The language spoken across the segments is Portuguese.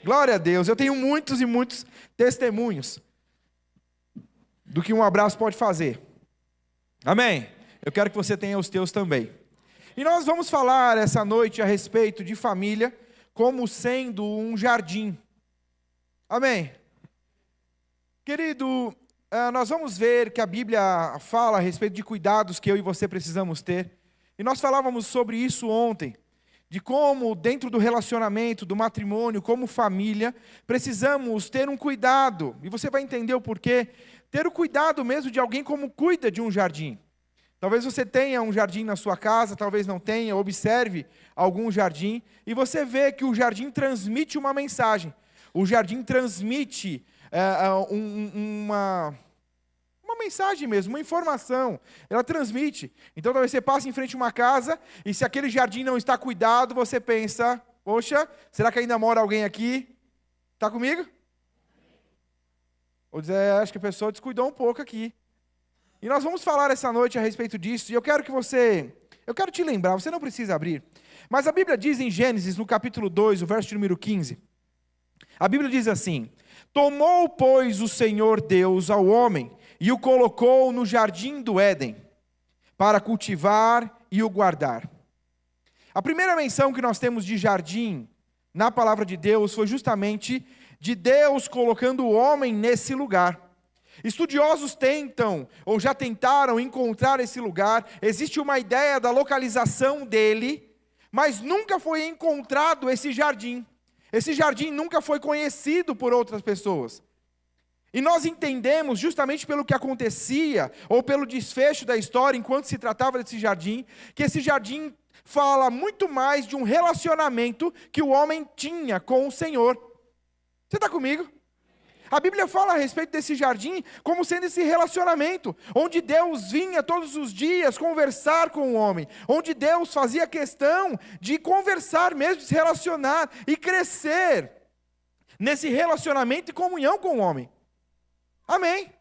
Glória a Deus. Eu tenho muitos e muitos testemunhos do que um abraço pode fazer. Amém? Eu quero que você tenha os teus também. E nós vamos falar essa noite a respeito de família como sendo um jardim. Amém? Querido, nós vamos ver que a Bíblia fala a respeito de cuidados que eu e você precisamos ter. E nós falávamos sobre isso ontem, de como dentro do relacionamento, do matrimônio, como família, precisamos ter um cuidado. E você vai entender o porquê. Ter o cuidado mesmo de alguém como cuida de um jardim. Talvez você tenha um jardim na sua casa, talvez não tenha, observe algum jardim, e você vê que o jardim transmite uma mensagem. O jardim transmite uma mensagem mesmo, uma informação. Ela transmite. Então talvez você passe em frente a uma casa, e se aquele jardim não está cuidado, você pensa, poxa, será que ainda mora alguém aqui? Está comigo? Ou dizer, acho que a pessoa descuidou um pouco aqui. E nós vamos falar essa noite a respeito disso, e eu quero te lembrar, você não precisa abrir, mas a Bíblia diz em Gênesis, no capítulo 2, o verso número 15, a Bíblia diz assim: tomou, pois, o Senhor Deus ao homem, e o colocou no jardim do Éden, para cultivar e o guardar. A primeira menção que nós temos de jardim, na palavra de Deus, foi justamente de Deus colocando o homem nesse lugar. Estudiosos tentam, ou já tentaram encontrar esse lugar, existe uma ideia da localização dele, mas nunca foi encontrado esse jardim. Esse jardim nunca foi conhecido por outras pessoas. E nós entendemos, justamente pelo que acontecia, ou pelo desfecho da história, enquanto se tratava desse jardim, que esse jardim fala muito mais de um relacionamento que o homem tinha com o Senhor. Você está comigo? A Bíblia fala a respeito desse jardim como sendo esse relacionamento, onde Deus vinha todos os dias conversar com o homem, onde Deus fazia questão de conversar mesmo, de se relacionar e crescer nesse relacionamento e comunhão com o homem. Amém?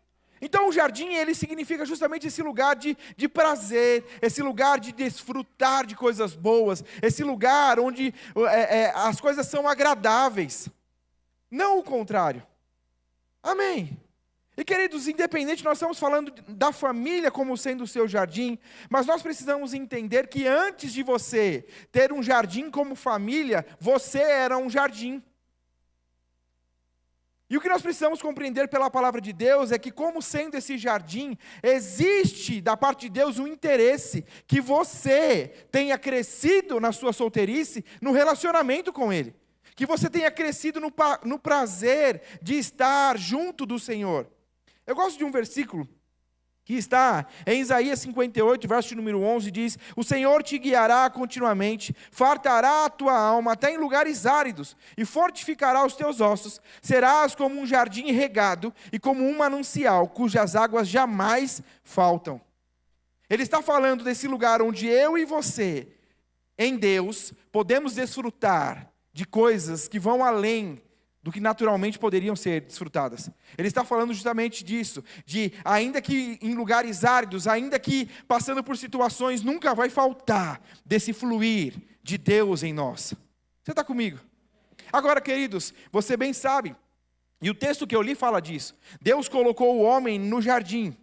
Então o jardim, ele significa justamente esse lugar de prazer, esse lugar de desfrutar de coisas boas, esse lugar onde as coisas são agradáveis, não o contrário. Amém. E queridos, independente, nós estamos falando da família como sendo o seu jardim, mas nós precisamos entender que antes de você ter um jardim como família, você era um jardim. E o que nós precisamos compreender pela palavra de Deus é que, como sendo esse jardim, existe da parte de Deus um interesse que você tenha crescido na sua solteirice, no relacionamento com Ele. Que você tenha crescido no prazer de estar junto do Senhor. Eu gosto de um versículo que está em Isaías 58, verso número 11, diz: o Senhor te guiará continuamente, fartará a tua alma até em lugares áridos, e fortificará os teus ossos, serás como um jardim regado, e como um manancial, cujas águas jamais faltam. Ele está falando desse lugar onde eu e você, em Deus, podemos desfrutar de coisas que vão além do que naturalmente poderiam ser desfrutadas. Ele está falando justamente disso, de ainda que em lugares áridos, ainda que passando por situações, nunca vai faltar desse fluir de Deus em nós. Você está comigo? Agora, queridos, você bem sabe, e o texto que eu li fala disso, Deus colocou o homem no jardim,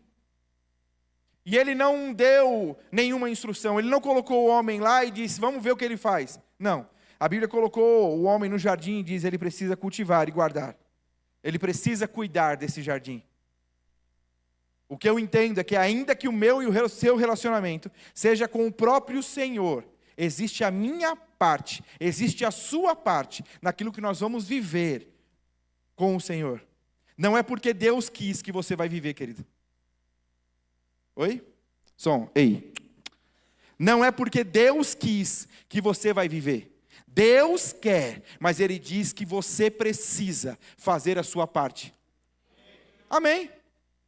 e Ele não deu nenhuma instrução, Ele não colocou o homem lá e disse, vamos ver o que ele faz. Não. A Bíblia colocou o homem no jardim e diz, ele precisa cultivar e guardar. Ele precisa cuidar desse jardim. O que eu entendo é que ainda que o meu e o seu relacionamento seja com o próprio Senhor, existe a minha parte, existe a sua parte, naquilo que nós vamos viver com o Senhor. Não é porque Deus quis que você vai viver, querido. Oi? Som, ei. Não é porque Deus quis que você vai viver. Deus quer, mas Ele diz que você precisa fazer a sua parte. Amém?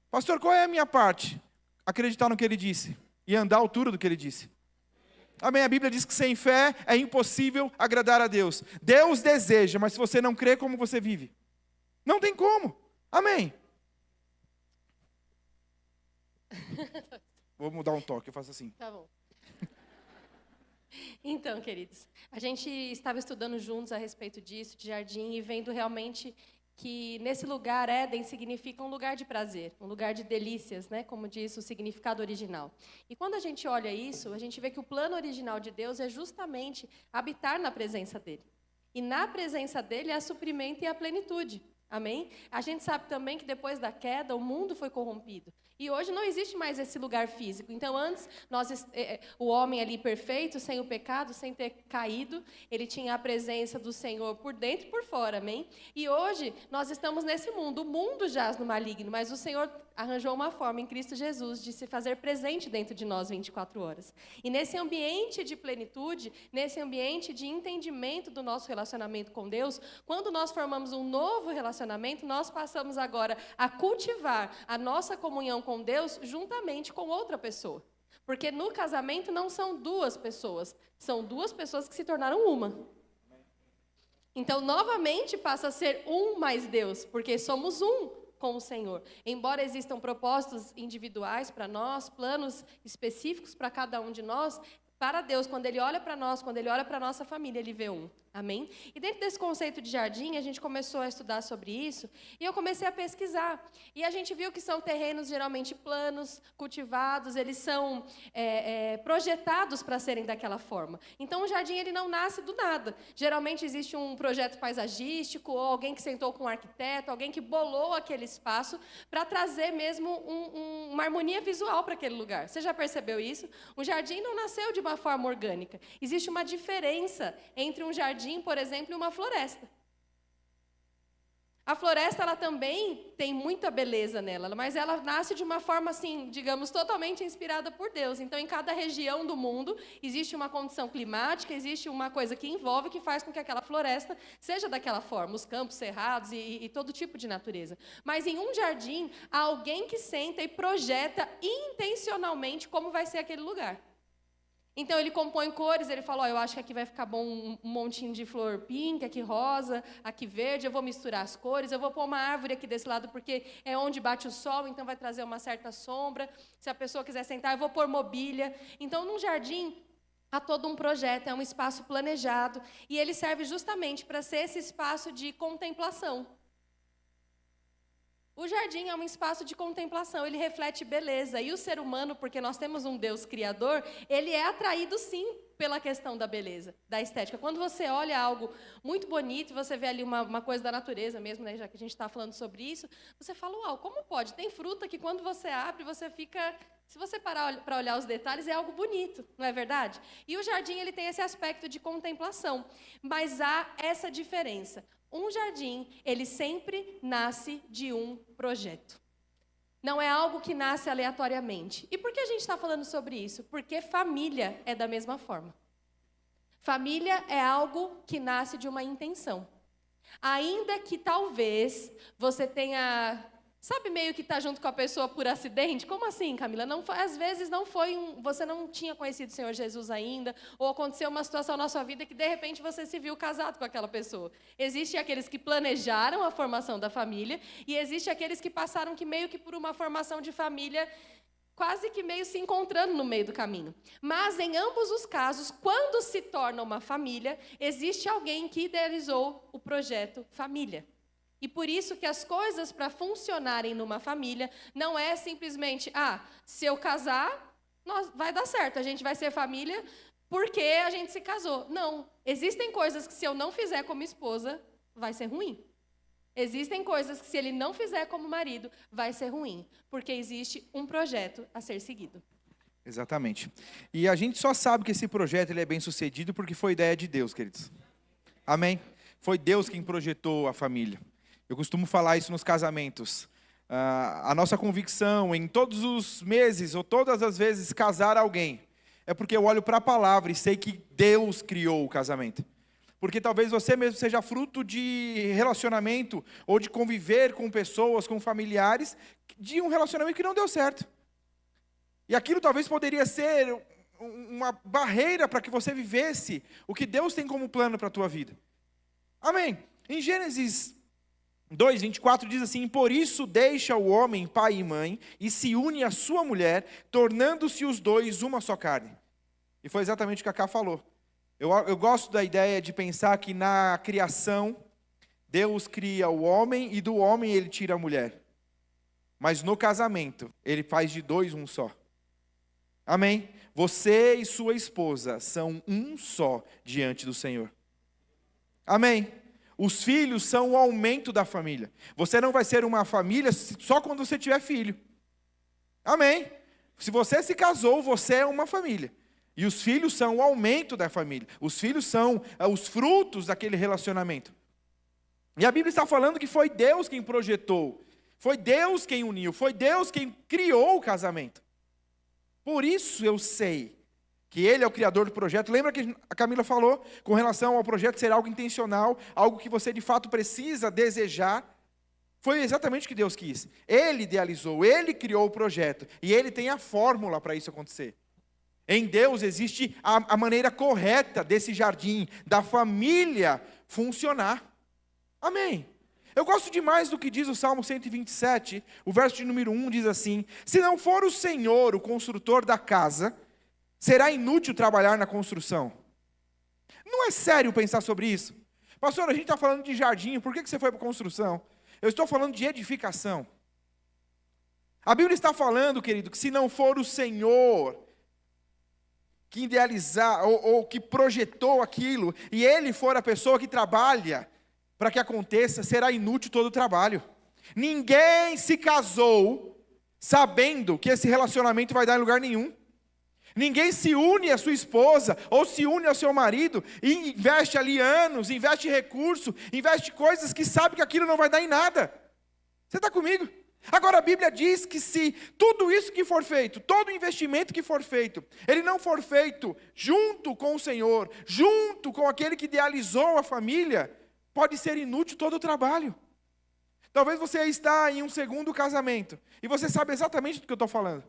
Pastor, qual é a minha parte? Acreditar no que Ele disse e andar à altura do que Ele disse. Amém? A Bíblia diz que sem fé é impossível agradar a Deus. Deus deseja, mas se você não crê, como você vive? Não tem como. Amém? Vou mudar um toque, eu faço assim. Tá bom. Então, queridos, a gente estava estudando juntos a respeito disso, de jardim, e vendo realmente que nesse lugar, Éden significa um lugar de prazer, um lugar de delícias, né? Como diz o significado original. E quando a gente olha isso, a gente vê que o plano original de Deus é justamente habitar na presença dele. E na presença dele é a suprimento e a plenitude. Amém? A gente sabe também que depois da queda, o mundo foi corrompido. E hoje não existe mais esse lugar físico. Então, antes, o homem ali perfeito, sem o pecado, sem ter caído, ele tinha a presença do Senhor por dentro e por fora, amém? E hoje, nós estamos nesse mundo. O mundo jaz no maligno, mas o Senhor arranjou uma forma em Cristo Jesus de se fazer presente dentro de nós 24 horas. E nesse ambiente de plenitude, nesse ambiente de entendimento do nosso relacionamento com Deus, quando nós formamos um novo relacionamento, nós passamos agora a cultivar a nossa comunhão com Deus juntamente com outra pessoa. Porque no casamento não são duas pessoas, são duas pessoas que se tornaram uma. Então, novamente, passa a ser um mais Deus, porque somos um com o Senhor. Embora existam propósitos individuais para nós, planos específicos para cada um de nós, para Deus, quando Ele olha para nós, quando Ele olha para a nossa família, Ele vê um. Amém? E dentro desse conceito de jardim, a gente começou a estudar sobre isso, e eu comecei a pesquisar. E a gente viu que são terrenos geralmente planos, cultivados, eles são projetados para serem daquela forma. Então, o jardim ele não nasce do nada. Geralmente existe um projeto paisagístico, ou alguém que sentou com um arquiteto, alguém que bolou aquele espaço para trazer mesmo uma harmonia visual para aquele lugar. Você já percebeu isso? Um jardim não nasceu de uma forma orgânica. Existe uma diferença entre um jardim, por exemplo, e uma floresta. A floresta, ela também tem muita beleza nela, mas ela nasce de uma forma, assim, digamos, totalmente inspirada por Deus. Então, em cada região do mundo, existe uma condição climática, existe uma coisa que envolve, que faz com que aquela floresta seja daquela forma, os campos cerrados e todo tipo de natureza. Mas em um jardim, há alguém que senta e projeta intencionalmente como vai ser aquele lugar. Então, ele compõe cores, ele fala, eu acho que aqui vai ficar bom um montinho de flor pink, aqui rosa, aqui verde, eu vou misturar as cores, eu vou pôr uma árvore aqui desse lado, porque é onde bate o sol, então vai trazer uma certa sombra. Se a pessoa quiser sentar, eu vou pôr mobília. Então, num jardim, há todo um projeto, é um espaço planejado, e ele serve justamente para ser esse espaço de contemplação. O jardim é um espaço de contemplação, ele reflete beleza. E o ser humano, porque nós temos um Deus criador, ele é atraído sim pela questão da beleza, da estética. Quando você olha algo muito bonito, você vê ali uma coisa da natureza mesmo, né, já que a gente está falando sobre isso, você fala, uau, como pode? Tem fruta que quando você abre, você fica... Se você parar para olhar os detalhes, é algo bonito, não é verdade? E o jardim ele tem esse aspecto de contemplação, mas há essa diferença. Um jardim, ele sempre nasce de um projeto. Não é algo que nasce aleatoriamente. E por que a gente está falando sobre isso? Porque família é da mesma forma. Família é algo que nasce de uma intenção. Ainda que talvez você tenha... Sabe, meio que está junto com a pessoa por acidente? Como assim, Camila? Não foi, às vezes não foi você não tinha conhecido o Senhor Jesus ainda, ou aconteceu uma situação na sua vida que, de repente, você se viu casado com aquela pessoa. Existem aqueles que planejaram a formação da família, e existem aqueles que passaram meio que por uma formação de família, quase que meio se encontrando no meio do caminho. Mas, em ambos os casos, quando se torna uma família, existe alguém que idealizou o projeto família. E por isso que as coisas para funcionarem numa família não é simplesmente, se eu casar, vai dar certo, a gente vai ser família porque a gente se casou. Não, existem coisas que se eu não fizer como esposa, vai ser ruim. Existem coisas que se ele não fizer como marido, vai ser ruim, porque existe um projeto a ser seguido. Exatamente. E a gente só sabe que esse projeto ele é bem sucedido porque foi ideia de Deus, queridos. Amém? Foi Deus quem projetou a família. Eu costumo falar isso nos casamentos. A nossa convicção em todos os meses ou todas as vezes casar alguém é porque eu olho para a palavra e sei que Deus criou o casamento. Porque talvez você mesmo seja fruto de relacionamento ou de conviver com pessoas, com familiares, de um relacionamento que não deu certo. E aquilo talvez poderia ser uma barreira para que você vivesse o que Deus tem como plano para a tua vida. Amém? Em Gênesis 2:24 diz assim, por isso deixa o homem pai e mãe e se une à sua mulher, tornando-se os dois uma só carne. E foi exatamente o que a Cá falou. Eu gosto da ideia de pensar que na criação, Deus cria o homem e do homem ele tira a mulher. Mas no casamento, ele faz de dois um só. Amém? Você e sua esposa são um só diante do Senhor. Amém? Os filhos são o aumento da família. Você não vai ser uma família só quando você tiver filho. Amém? Se você se casou, você é uma família. E os filhos são o aumento da família. Os filhos são os frutos daquele relacionamento. E a Bíblia está falando que foi Deus quem projetou. Foi Deus quem uniu. Foi Deus quem criou o casamento. Por isso eu sei que Ele é o criador do projeto. Lembra que a Camila falou com relação ao projeto ser algo intencional, algo que você de fato precisa desejar? Foi exatamente o que Deus quis. Ele idealizou, Ele criou o projeto. E Ele tem a fórmula para isso acontecer. Em Deus existe a maneira correta desse jardim, da família funcionar. Amém. Eu gosto demais do que diz o Salmo 127, o verso de número 1 diz assim: se não for o Senhor o construtor da casa, será inútil trabalhar na construção. Não é sério pensar sobre isso? Pastor, a gente está falando de jardim, por que você foi para a construção? Eu estou falando de edificação. A Bíblia está falando, querido, que se não for o Senhor que idealizar ou que projetou aquilo, e Ele for a pessoa que trabalha para que aconteça, será inútil todo o trabalho. Ninguém se casou sabendo que esse relacionamento vai dar em lugar nenhum. Ninguém se une à sua esposa, ou se une ao seu marido, e investe ali anos, investe recurso, investe coisas que sabe que aquilo não vai dar em nada. Você está comigo? Agora a Bíblia diz que se tudo isso que for feito, todo investimento que for feito, ele não for feito junto com o Senhor, junto com aquele que idealizou a família, pode ser inútil todo o trabalho. Talvez você está em um segundo casamento, e você sabe exatamente do que eu estou falando.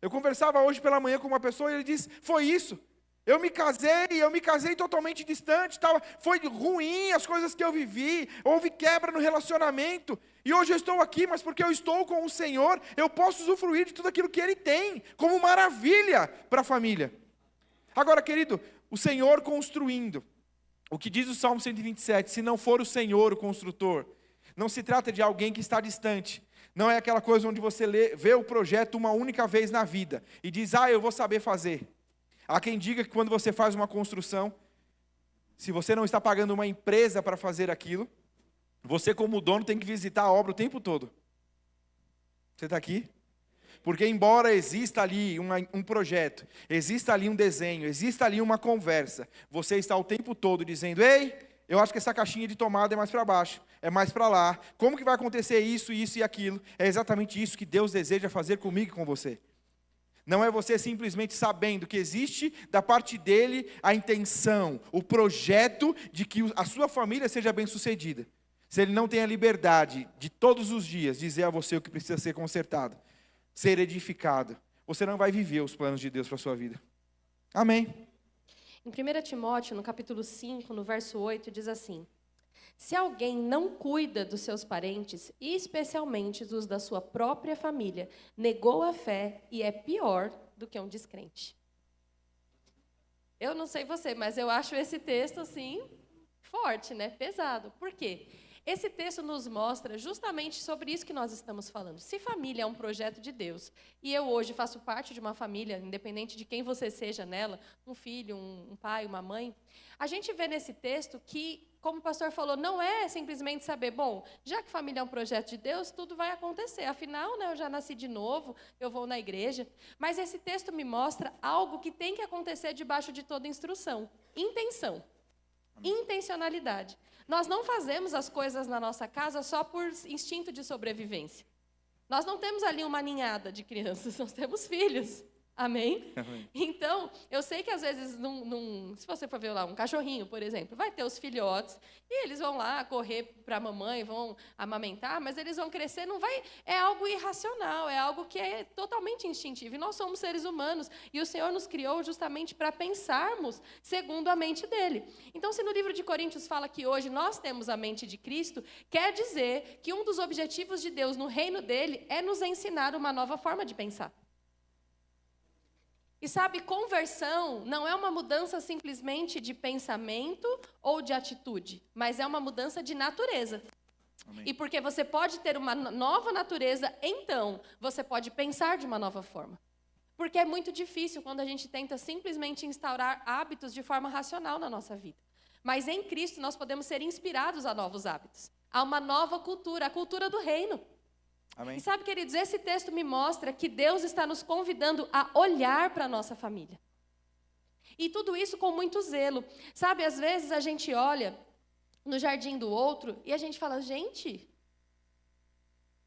Eu conversava hoje pela manhã com uma pessoa e ele disse, foi isso. Eu me casei totalmente distante, foi ruim as coisas que eu vivi, houve quebra no relacionamento, e hoje eu estou aqui, mas porque eu estou com o Senhor, eu posso usufruir de tudo aquilo que Ele tem, como maravilha para a família. Agora, querido, o Senhor construindo, o que diz o Salmo 127, se não for o Senhor o construtor, não se trata de alguém que está distante, não é aquela coisa onde você vê o projeto uma única vez na vida, e diz, eu vou saber fazer. Há quem diga que quando você faz uma construção, se você não está pagando uma empresa para fazer aquilo, você como dono tem que visitar a obra o tempo todo. Você está aqui? Porque embora exista ali um projeto, exista ali um desenho, exista ali uma conversa, você está o tempo todo dizendo, ei, eu acho que essa caixinha de tomada é mais para baixo, é mais para lá, como que vai acontecer isso, isso e aquilo? É exatamente isso que Deus deseja fazer comigo e com você. Não é você simplesmente sabendo que existe da parte dele a intenção, o projeto de que a sua família seja bem-sucedida. Se ele não tem a liberdade de todos os dias dizer a você o que precisa ser consertado, ser edificado, você não vai viver os planos de Deus para a sua vida. Amém. Em 1 Timóteo, no capítulo 5, no verso 8, diz assim: se alguém não cuida dos seus parentes, e especialmente dos da sua própria família, negou a fé e é pior do que um descrente. Eu não sei você, mas eu acho esse texto, assim, forte, né? Pesado. Por quê? Esse texto nos mostra justamente sobre isso que nós estamos falando. Se família é um projeto de Deus, e eu hoje faço parte de uma família, independente de quem você seja nela, um filho, um pai, uma mãe, a gente vê nesse texto que, como o pastor falou, não é simplesmente saber, bom, já que família é um projeto de Deus, tudo vai acontecer. Afinal, né, eu já nasci de novo, eu vou na igreja. Mas esse texto me mostra algo que tem que acontecer debaixo de toda instrução. Intenção. Intencionalidade. Nós não fazemos as coisas na nossa casa só por instinto de sobrevivência. Nós não temos ali uma ninhada de crianças, nós temos filhos. Amém? Amém? Então, eu sei que às vezes, se você for ver lá um cachorrinho, por exemplo, vai ter os filhotes, e eles vão lá correr para a mamãe, vão amamentar, mas eles vão crescer, é algo irracional, é algo que é totalmente instintivo. E nós somos seres humanos, e o Senhor nos criou justamente para pensarmos segundo a mente dele. Então, se no livro de Coríntios fala que hoje nós temos a mente de Cristo, quer dizer que um dos objetivos de Deus no reino dele é nos ensinar uma nova forma de pensar. E sabe, conversão não é uma mudança simplesmente de pensamento ou de atitude, mas é uma mudança de natureza. Amém. E porque você pode ter uma nova natureza, então você pode pensar de uma nova forma. Porque é muito difícil quando a gente tenta simplesmente instaurar hábitos de forma racional na nossa vida. Mas em Cristo nós podemos ser inspirados a novos hábitos, a uma nova cultura, a cultura do reino. Amém. E sabe, queridos, esse texto me mostra que Deus está nos convidando a olhar para a nossa família. E tudo isso com muito zelo. Sabe, às vezes a gente olha no jardim do outro e a gente fala, gente,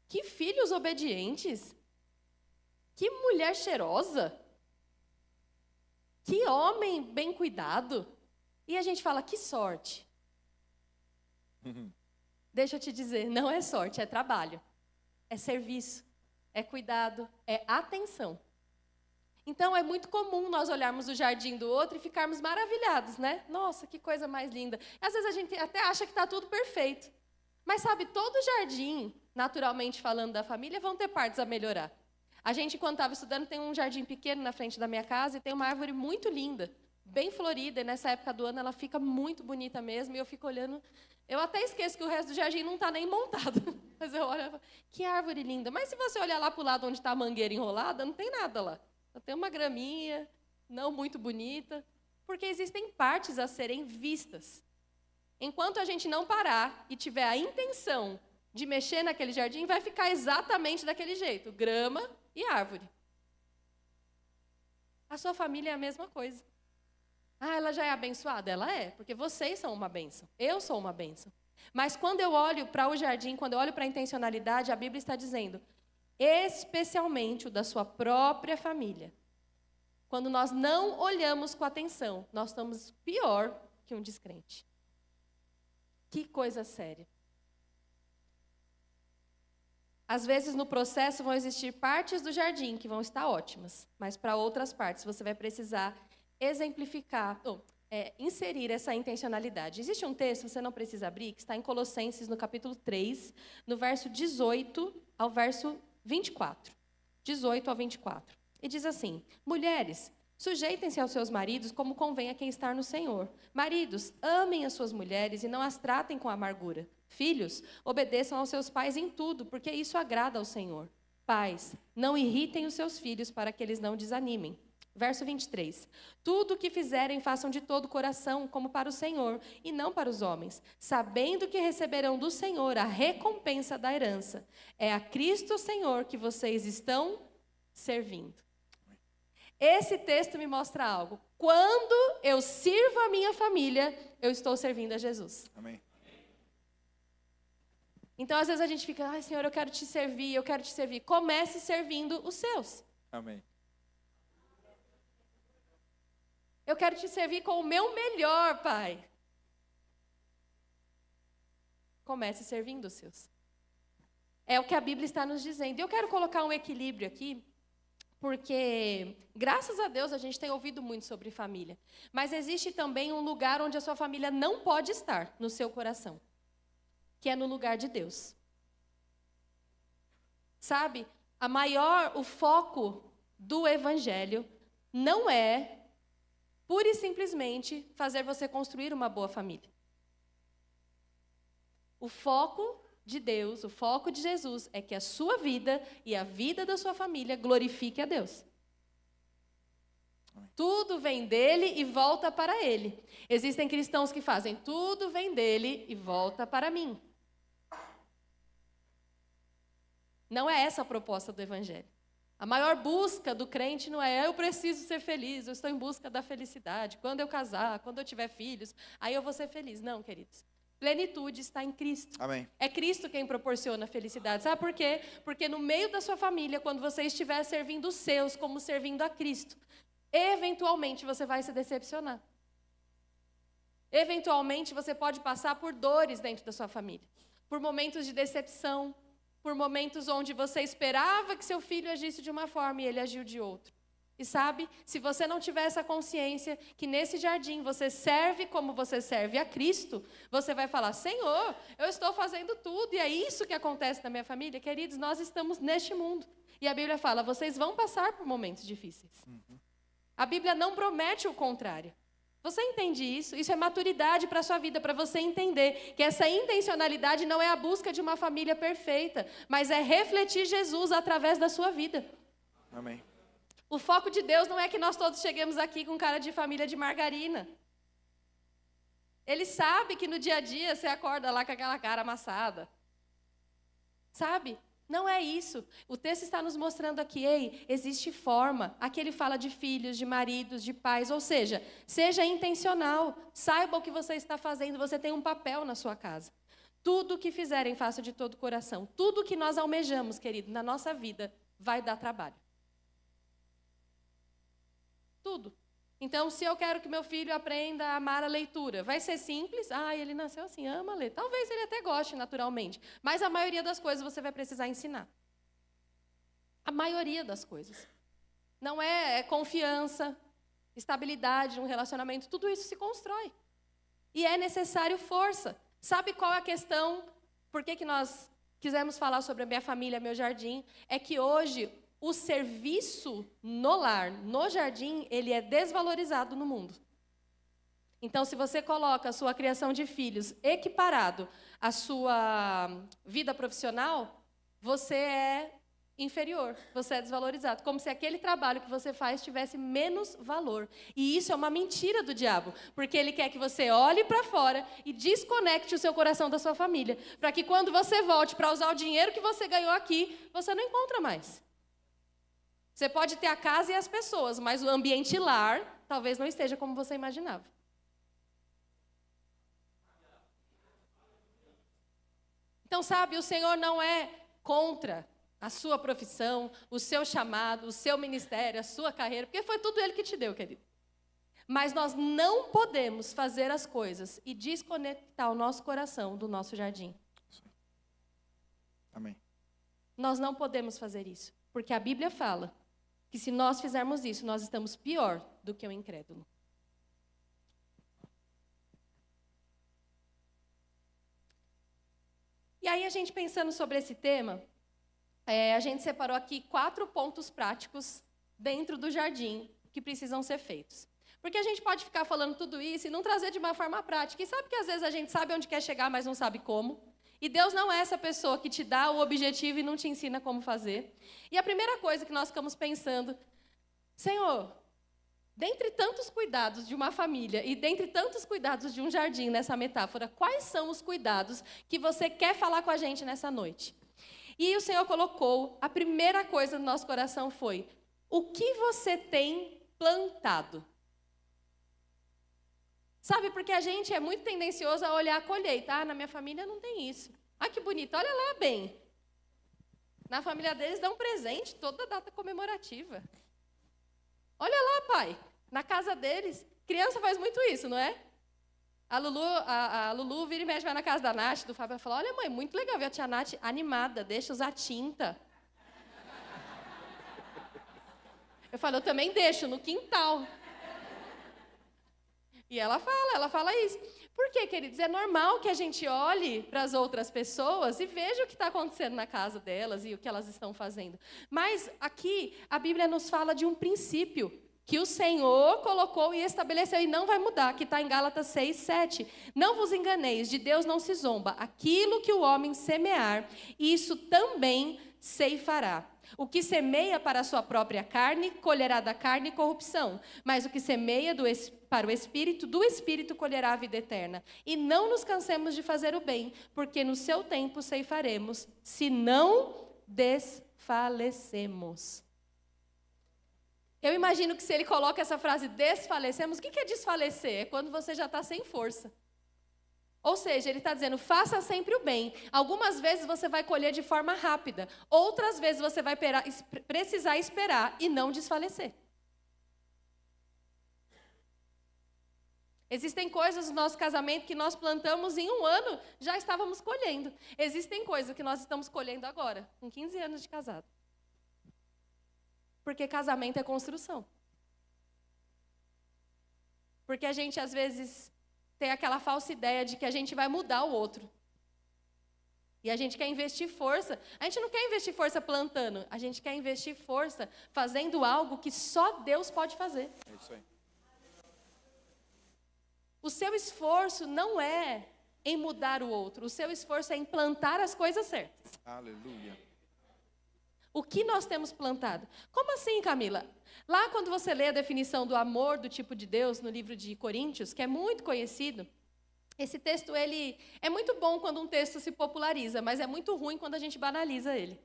que filhos obedientes, que mulher cheirosa, que homem bem cuidado. E a gente fala, que sorte. Deixa eu te dizer, não é sorte, é trabalho. É serviço, é cuidado, é atenção. Então, é muito comum nós olharmos o jardim do outro e ficarmos maravilhados, né? Nossa, que coisa mais linda. Às vezes a gente até acha que está tudo perfeito. Mas sabe, todo jardim, naturalmente falando da família, vão ter partes a melhorar. A gente, quando estava estudando, tem um jardim pequeno na frente da minha casa e tem uma árvore muito linda, bem florida, e nessa época do ano ela fica muito bonita mesmo, e eu fico olhando. Eu até esqueço que o resto do jardim não está nem montado. Mas eu olho e falo, que árvore linda. Mas se você olhar lá para o lado onde está a mangueira enrolada, não tem nada lá. Só tem uma graminha, não muito bonita. Porque existem partes a serem vistas. Enquanto a gente não parar e tiver a intenção de mexer naquele jardim, vai ficar exatamente daquele jeito. Grama e árvore. A sua família é a mesma coisa. Ah, ela já é abençoada? Ela é, porque vocês são uma bênção. Eu sou uma bênção. Mas quando eu olho para o jardim, quando eu olho para a intencionalidade, a Bíblia está dizendo, especialmente o da sua própria família. Quando nós não olhamos com atenção, nós estamos pior que um descrente. Que coisa séria. Às vezes, no processo, vão existir partes do jardim que vão estar ótimas, mas para outras partes você vai precisar exemplificar, inserir essa intencionalidade. Existe um texto, você não precisa abrir, que está em Colossenses, no capítulo 3, no verso 18 ao verso 24. 18 ao 24. E diz assim, mulheres, sujeitem-se aos seus maridos como convém a quem está no Senhor. Maridos, amem as suas mulheres e não as tratem com amargura. Filhos, obedeçam aos seus pais em tudo, porque isso agrada ao Senhor. Pais, não irritem os seus filhos para que eles não desanimem. Verso 23. Tudo o que fizerem, façam de todo o coração, como para o Senhor, e não para os homens, sabendo que receberão do Senhor a recompensa da herança. É a Cristo Senhor que vocês estão servindo. Esse texto me mostra algo. Quando eu sirvo a minha família, eu estou servindo a Jesus. Amém. Então, às vezes a gente fica, ai, Senhor, eu quero te servir, eu quero te servir. Comece servindo os seus. Amém. Eu quero te servir com o meu melhor, Pai. Comece servindo os seus. É o que a Bíblia está nos dizendo. E eu quero colocar um equilíbrio aqui, porque, graças a Deus, a gente tem ouvido muito sobre família. Mas existe também um lugar onde a sua família não pode estar no seu coração, que é no lugar de Deus. Sabe, o foco do Evangelho não é pura e simplesmente fazer você construir uma boa família. O foco de Deus, o foco de Jesus é que a sua vida e a vida da sua família glorifique a Deus. Tudo vem dele e volta para ele. Existem cristãos que fazem tudo vem dele e volta para mim. Não é essa a proposta do Evangelho. A maior busca do crente não é eu preciso ser feliz, eu estou em busca da felicidade. Quando eu casar, quando eu tiver filhos, aí eu vou ser feliz. Não, queridos. Plenitude está em Cristo. Amém. É Cristo quem proporciona a felicidade. Sabe por quê? Porque no meio da sua família, quando você estiver servindo os seus como servindo a Cristo, eventualmente você vai se decepcionar. Eventualmente você pode passar por dores dentro da sua família. Por momentos de decepção, por momentos onde você esperava que seu filho agisse de uma forma e ele agiu de outra. E sabe, se você não tiver essa consciência que nesse jardim você serve como você serve a Cristo, você vai falar, Senhor, eu estou fazendo tudo e é isso que acontece na minha família. Queridos, nós estamos neste mundo. E a Bíblia fala, vocês vão passar por momentos difíceis. A Bíblia não promete o contrário. Você entende isso? Isso é maturidade para a sua vida, para você entender que essa intencionalidade não é a busca de uma família perfeita, mas é refletir Jesus através da sua vida. Amém. O foco de Deus não é que nós todos cheguemos aqui com cara de família de margarina. Ele sabe que no dia a dia você acorda lá com aquela cara amassada. Sabe? Não é isso. O texto está nos mostrando aqui, ei, existe forma. Aqui ele fala de filhos, de maridos, de pais. Ou seja, seja intencional. Saiba o que você está fazendo. Você tem um papel na sua casa. Tudo o que fizerem, faça de todo o coração. Tudo o que nós almejamos, querido, na nossa vida, vai dar trabalho. Tudo. Então, se eu quero que meu filho aprenda a amar a leitura, vai ser simples? Ele nasceu assim, ama ler. Talvez ele até goste naturalmente, mas a maioria das coisas você vai precisar ensinar. A maioria das coisas. Não é confiança, estabilidade no relacionamento, tudo isso se constrói. E é necessário força. Sabe qual é a questão? Por que nós quisemos falar sobre a minha família, meu jardim? É que hoje o serviço no lar, no jardim, ele é desvalorizado no mundo. Então, se você coloca a sua criação de filhos equiparado à sua vida profissional, você é inferior, você é desvalorizado. Como se aquele trabalho que você faz tivesse menos valor. E isso é uma mentira do diabo, porque ele quer que você olhe para fora e desconecte o seu coração da sua família, para que quando você volte para usar o dinheiro que você ganhou aqui, você não encontra mais. Você pode ter a casa e as pessoas, mas o ambiente lar talvez não esteja como você imaginava. Então, sabe, o Senhor não é contra a sua profissão, o seu chamado, o seu ministério, a sua carreira, porque foi tudo Ele que te deu, querido. Mas nós não podemos fazer as coisas e desconectar o nosso coração do nosso jardim. Amém. Nós não podemos fazer isso, porque a Bíblia fala que se nós fizermos isso, nós estamos pior do que o incrédulo. E aí, a gente pensando sobre esse tema, a gente separou aqui 4 pontos práticos dentro do jardim que precisam ser feitos. Porque a gente pode ficar falando tudo isso e não trazer de uma forma prática. E sabe que às vezes a gente sabe onde quer chegar, mas não sabe como? E Deus não é essa pessoa que te dá o objetivo e não te ensina como fazer. E a primeira coisa que nós ficamos pensando, Senhor, dentre tantos cuidados de uma família e dentre tantos cuidados de um jardim nessa metáfora, quais são os cuidados que você quer falar com a gente nessa noite? E o Senhor colocou, a primeira coisa no nosso coração foi, o que você tem plantado? Sabe, porque a gente é muito tendencioso a olhar a colheita. Na minha família não tem isso. Que bonito, olha lá bem. Na família deles dão presente toda data comemorativa. Olha lá, pai, na casa deles, criança faz muito isso, não é? A Lulu vira e mexe, vai na casa da Nath, do Fábio, e fala, olha mãe, muito legal ver a tia Nath animada, deixa usar tinta. Eu falo, eu também deixo, no quintal. E ela fala isso. Por quê, queridos? É normal que a gente olhe para as outras pessoas e veja o que está acontecendo na casa delas e o que elas estão fazendo. Mas aqui, a Bíblia nos fala de um princípio que o Senhor colocou e estabeleceu e não vai mudar, que está em Gálatas 6, 7. Não vos enganeis, de Deus não se zomba. Aquilo que o homem semear, isso também ceifará. O que semeia para a sua própria carne, colherá da carne corrupção. Mas o que semeia para o Espírito, do Espírito colherá a vida eterna. E não nos cansemos de fazer o bem, porque no seu tempo ceifaremos, se não desfalecemos. Eu imagino que se ele coloca essa frase, desfalecemos, o que é desfalecer? É quando você já está sem força. Ou seja, ele está dizendo, faça sempre o bem. Algumas vezes você vai colher de forma rápida. Outras vezes você vai precisar esperar e não desfalecer. Existem coisas no nosso casamento que nós plantamos em 1 ano, já estávamos colhendo. Existem coisas que nós estamos colhendo agora, com 15 anos de casado. Porque casamento é construção. Porque a gente, às vezes, tem aquela falsa ideia de que a gente vai mudar o outro. E a gente quer investir força. A gente não quer investir força plantando. A gente quer investir força fazendo algo que só Deus pode fazer. É isso aí. O seu esforço não é em mudar o outro. O seu esforço é em plantar as coisas certas. Aleluia. O que nós temos plantado? Como assim, Camila? Lá quando você lê a definição do amor do tipo de Deus, no livro de Coríntios, que é muito conhecido, esse texto ele é muito bom quando um texto se populariza, mas é muito ruim quando a gente banaliza ele.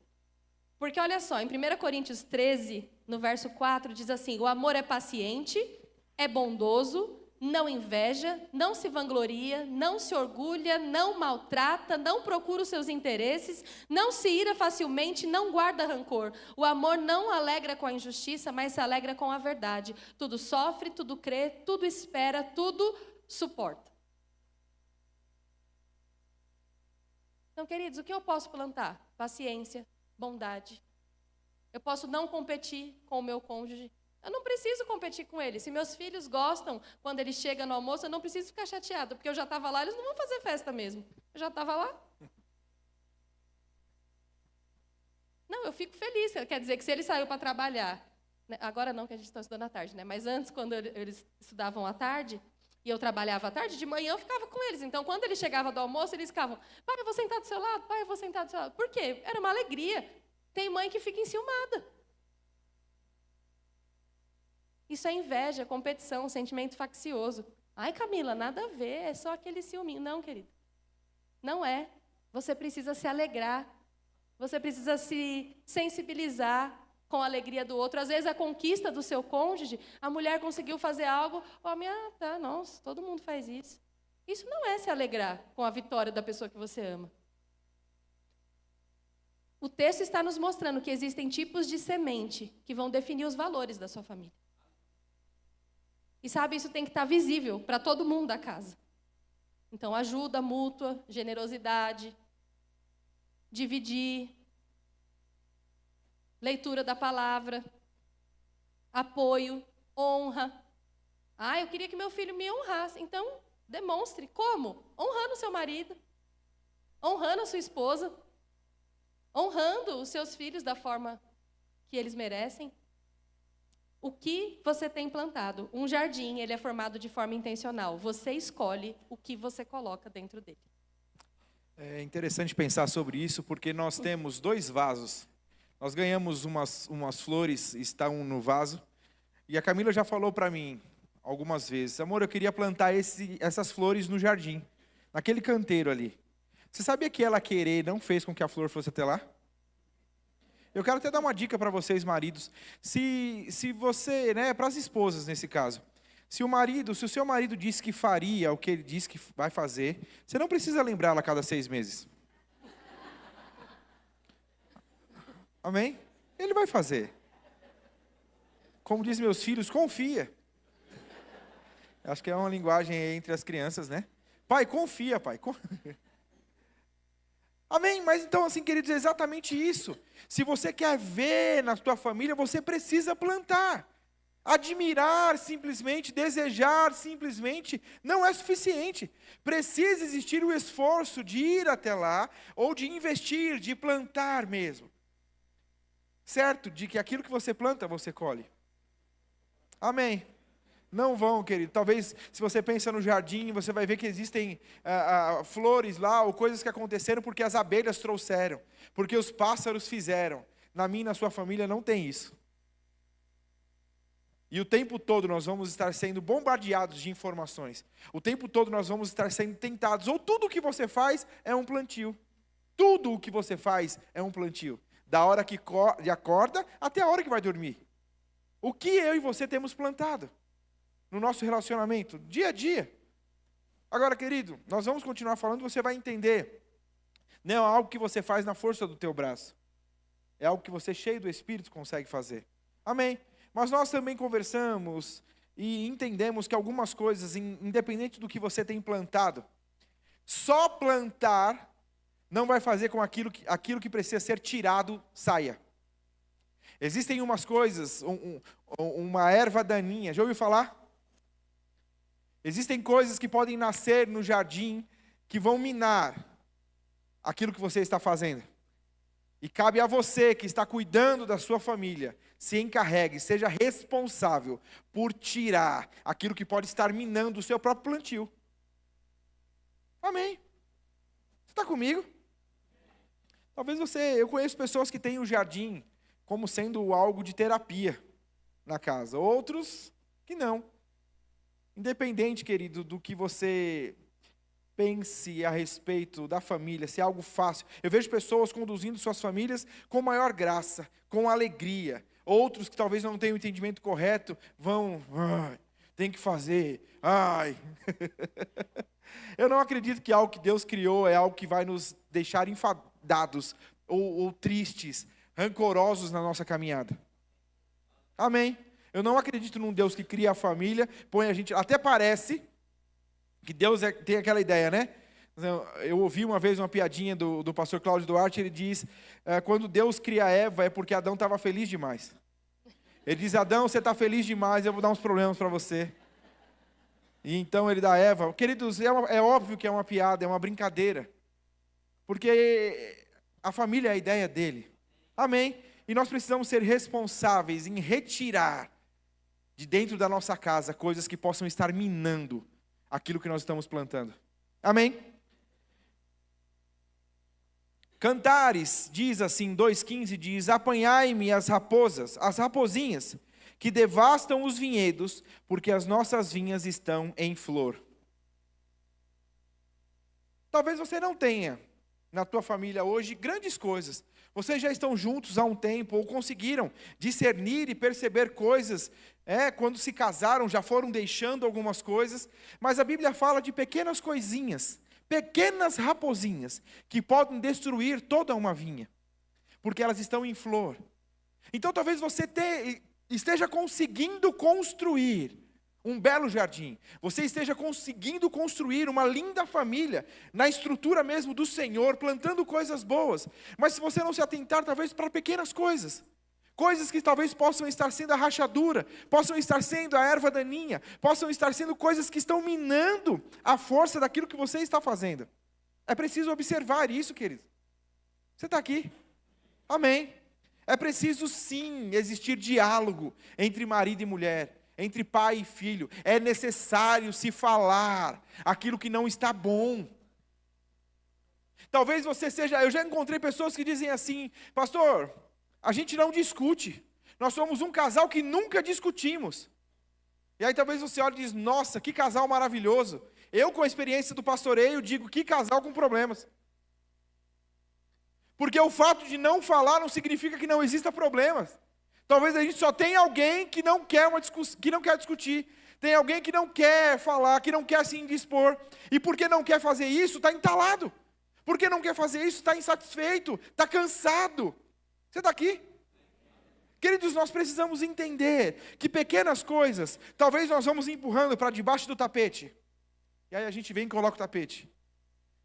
Porque olha só, em 1 Coríntios 13, no verso 4, diz assim: o amor é paciente, é bondoso, não inveja, não se vangloria, não se orgulha, não maltrata, não procura os seus interesses, não se ira facilmente, não guarda rancor. O amor não alegra com a injustiça, mas se alegra com a verdade. Tudo sofre, tudo crê, tudo espera, tudo suporta. Então, queridos, o que eu posso plantar? Paciência, bondade. Eu posso não competir com o meu cônjuge. Eu não preciso competir com ele. Se meus filhos gostam, quando eles chegam no almoço, eu não preciso ficar chateada, porque eu já estava lá, eles não vão fazer festa mesmo. Eu já estava lá. Não, eu fico feliz. Quer dizer que se ele saiu para trabalhar, né, agora não, que a gente está estudando à tarde, né? Mas antes, quando eles estudavam à tarde, e eu trabalhava à tarde, de manhã eu ficava com eles. Então, quando ele chegava do almoço, eles ficavam: pai, eu vou sentar do seu lado, pai, eu vou sentar do seu lado. Por quê? Era uma alegria. Tem mãe que fica enciumada. Isso é inveja, competição, sentimento faccioso. Ai, Camila, nada a ver, é só aquele ciúminho. Não, querido. Não é. Você precisa se alegrar. Você precisa se sensibilizar com a alegria do outro. Às vezes, a conquista do seu cônjuge, a mulher conseguiu fazer algo, o homem, tá, nossa, todo mundo faz isso. Isso não é se alegrar com a vitória da pessoa que você ama. O texto está nos mostrando que existem tipos de semente que vão definir os valores da sua família. E sabe, isso tem que estar visível para todo mundo da casa. Então, ajuda mútua, generosidade, dividir, leitura da palavra, apoio, honra. Ah, eu queria que meu filho me honrasse. Então, demonstre. Como? Honrando seu marido, honrando a sua esposa, honrando os seus filhos da forma que eles merecem. O que você tem plantado? Um jardim, ele é formado de forma intencional. Você escolhe o que você coloca dentro dele. É interessante pensar sobre isso, porque nós temos 2 vasos. Nós ganhamos umas flores, estão no vaso. E a Camila já falou para mim algumas vezes: amor, eu queria plantar essas flores no jardim, naquele canteiro ali. Você sabia que ela querer não fez com que a flor fosse até lá? Eu quero até dar uma dica para vocês, maridos. Se você, né, para as esposas nesse caso, se o seu marido disse que faria o que ele disse que vai fazer, você não precisa lembrá-la a cada 6 meses. Amém? Ele vai fazer. Como diz meus filhos, confia. Acho que é uma linguagem entre as crianças, né? Pai, confia, pai. Amém? Mas então, assim, queridos, é exatamente isso. Se você quer ver na tua família, você precisa plantar. Admirar simplesmente, desejar simplesmente, não é suficiente. Precisa existir o esforço de ir até lá, ou de investir, de plantar mesmo. Certo? De que aquilo que você planta, você colhe. Amém? Não vão, querido. Talvez, se você pensa no jardim, você vai ver que existem flores lá, ou coisas que aconteceram porque as abelhas trouxeram, porque os pássaros fizeram. Na minha e na sua família não tem isso. E o tempo todo nós vamos estar sendo bombardeados de informações. O tempo todo nós vamos estar sendo tentados. Ou tudo o que você faz é um plantio. Tudo o que você faz é um plantio. Da hora que acorda até a hora que vai dormir. O que eu e você temos plantado no nosso relacionamento, dia a dia. Agora, querido, nós vamos continuar falando, você vai entender. Não é algo que você faz na força do teu braço. É algo que você, cheio do Espírito, consegue fazer. Amém? Mas nós também conversamos e entendemos que algumas coisas, independente do que você tem plantado, só plantar não vai fazer com aquilo que precisa ser tirado saia. Existem umas coisas, uma erva daninha, já ouviu falar? Existem coisas que podem nascer no jardim, que vão minar aquilo que você está fazendo. E cabe a você que está cuidando da sua família, se encarregue, seja responsável por tirar aquilo que pode estar minando o seu próprio plantio. Amém? Você está comigo? Talvez eu conheço pessoas que têm o jardim como sendo algo de terapia na casa. Outros que não. Independente, querido, do que você pense a respeito da família, se é algo fácil. Eu vejo pessoas conduzindo suas famílias com maior graça, com alegria. Outros que talvez não tenham o entendimento correto, vão, tem que fazer, ai. Eu não acredito que algo que Deus criou é algo que vai nos deixar enfadados, ou tristes, rancorosos na nossa caminhada. Amém? Eu não acredito num Deus que cria a família, põe a gente, até parece que Deus tem aquela ideia, né? Eu ouvi uma vez uma piadinha do pastor Cláudio Duarte, ele diz, quando Deus cria Eva é porque Adão estava feliz demais. Ele diz, Adão, você está feliz demais, eu vou dar uns problemas para você. E então ele dá Eva. Queridos, é óbvio que é uma piada, é uma brincadeira. Porque a família é a ideia dele. Amém? E nós precisamos ser responsáveis em retirar de dentro da nossa casa coisas que possam estar minando aquilo que nós estamos plantando. Amém? Cantares, diz assim, 2,15, diz, apanhai-me as raposas, as raposinhas, que devastam os vinhedos, porque as nossas vinhas estão em flor. Talvez você não tenha na tua família hoje grandes coisas. Vocês já estão juntos há um tempo, ou conseguiram discernir e perceber coisas, quando se casaram, já foram deixando algumas coisas, mas a Bíblia fala de pequenas coisinhas, pequenas raposinhas, que podem destruir toda uma vinha, porque elas estão em flor. Então talvez você esteja conseguindo construir um belo jardim, você esteja conseguindo construir uma linda família, na estrutura mesmo do Senhor, plantando coisas boas, mas se você não se atentar talvez para pequenas coisas que talvez possam estar sendo a rachadura, possam estar sendo a erva daninha, possam estar sendo coisas que estão minando a força daquilo que você está fazendo. É preciso observar isso, querido. Você está aqui? Amém. É preciso sim existir diálogo entre marido e mulher, entre pai e filho. É necessário se falar aquilo que não está bom. Talvez você seja, eu já encontrei pessoas que dizem assim, pastor, a gente não discute, nós somos um casal que nunca discutimos. E aí talvez você olhe e diz, nossa, que casal maravilhoso. Eu com a experiência do pastoreio digo, que casal com problemas. Porque o fato de não falar não significa que não exista problemas. Talvez a gente só tenha alguém que não quer que não quer discutir. Tem alguém que não quer falar, que não quer se indispor. E porque não quer fazer isso, está entalado. Porque não quer fazer isso, está insatisfeito, está cansado. Você está aqui? Queridos, nós precisamos entender que pequenas coisas, talvez nós vamos empurrando para debaixo do tapete. E aí a gente vem e coloca o tapete.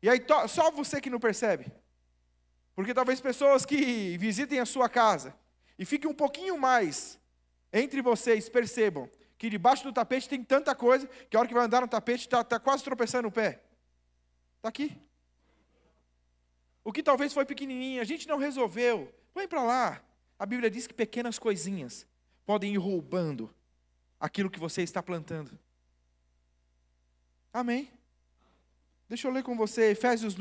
E aí só você que não percebe. Porque talvez pessoas que visitem a sua casa e fiquem um pouquinho mais entre vocês percebam que debaixo do tapete tem tanta coisa que a hora que vai andar no tapete está quase tropeçando o pé. Está aqui. O que talvez foi pequenininho, a gente não resolveu. Põe para lá. A Bíblia diz que pequenas coisinhas podem ir roubando aquilo que você está plantando. Amém? Deixa eu ler com você Efésios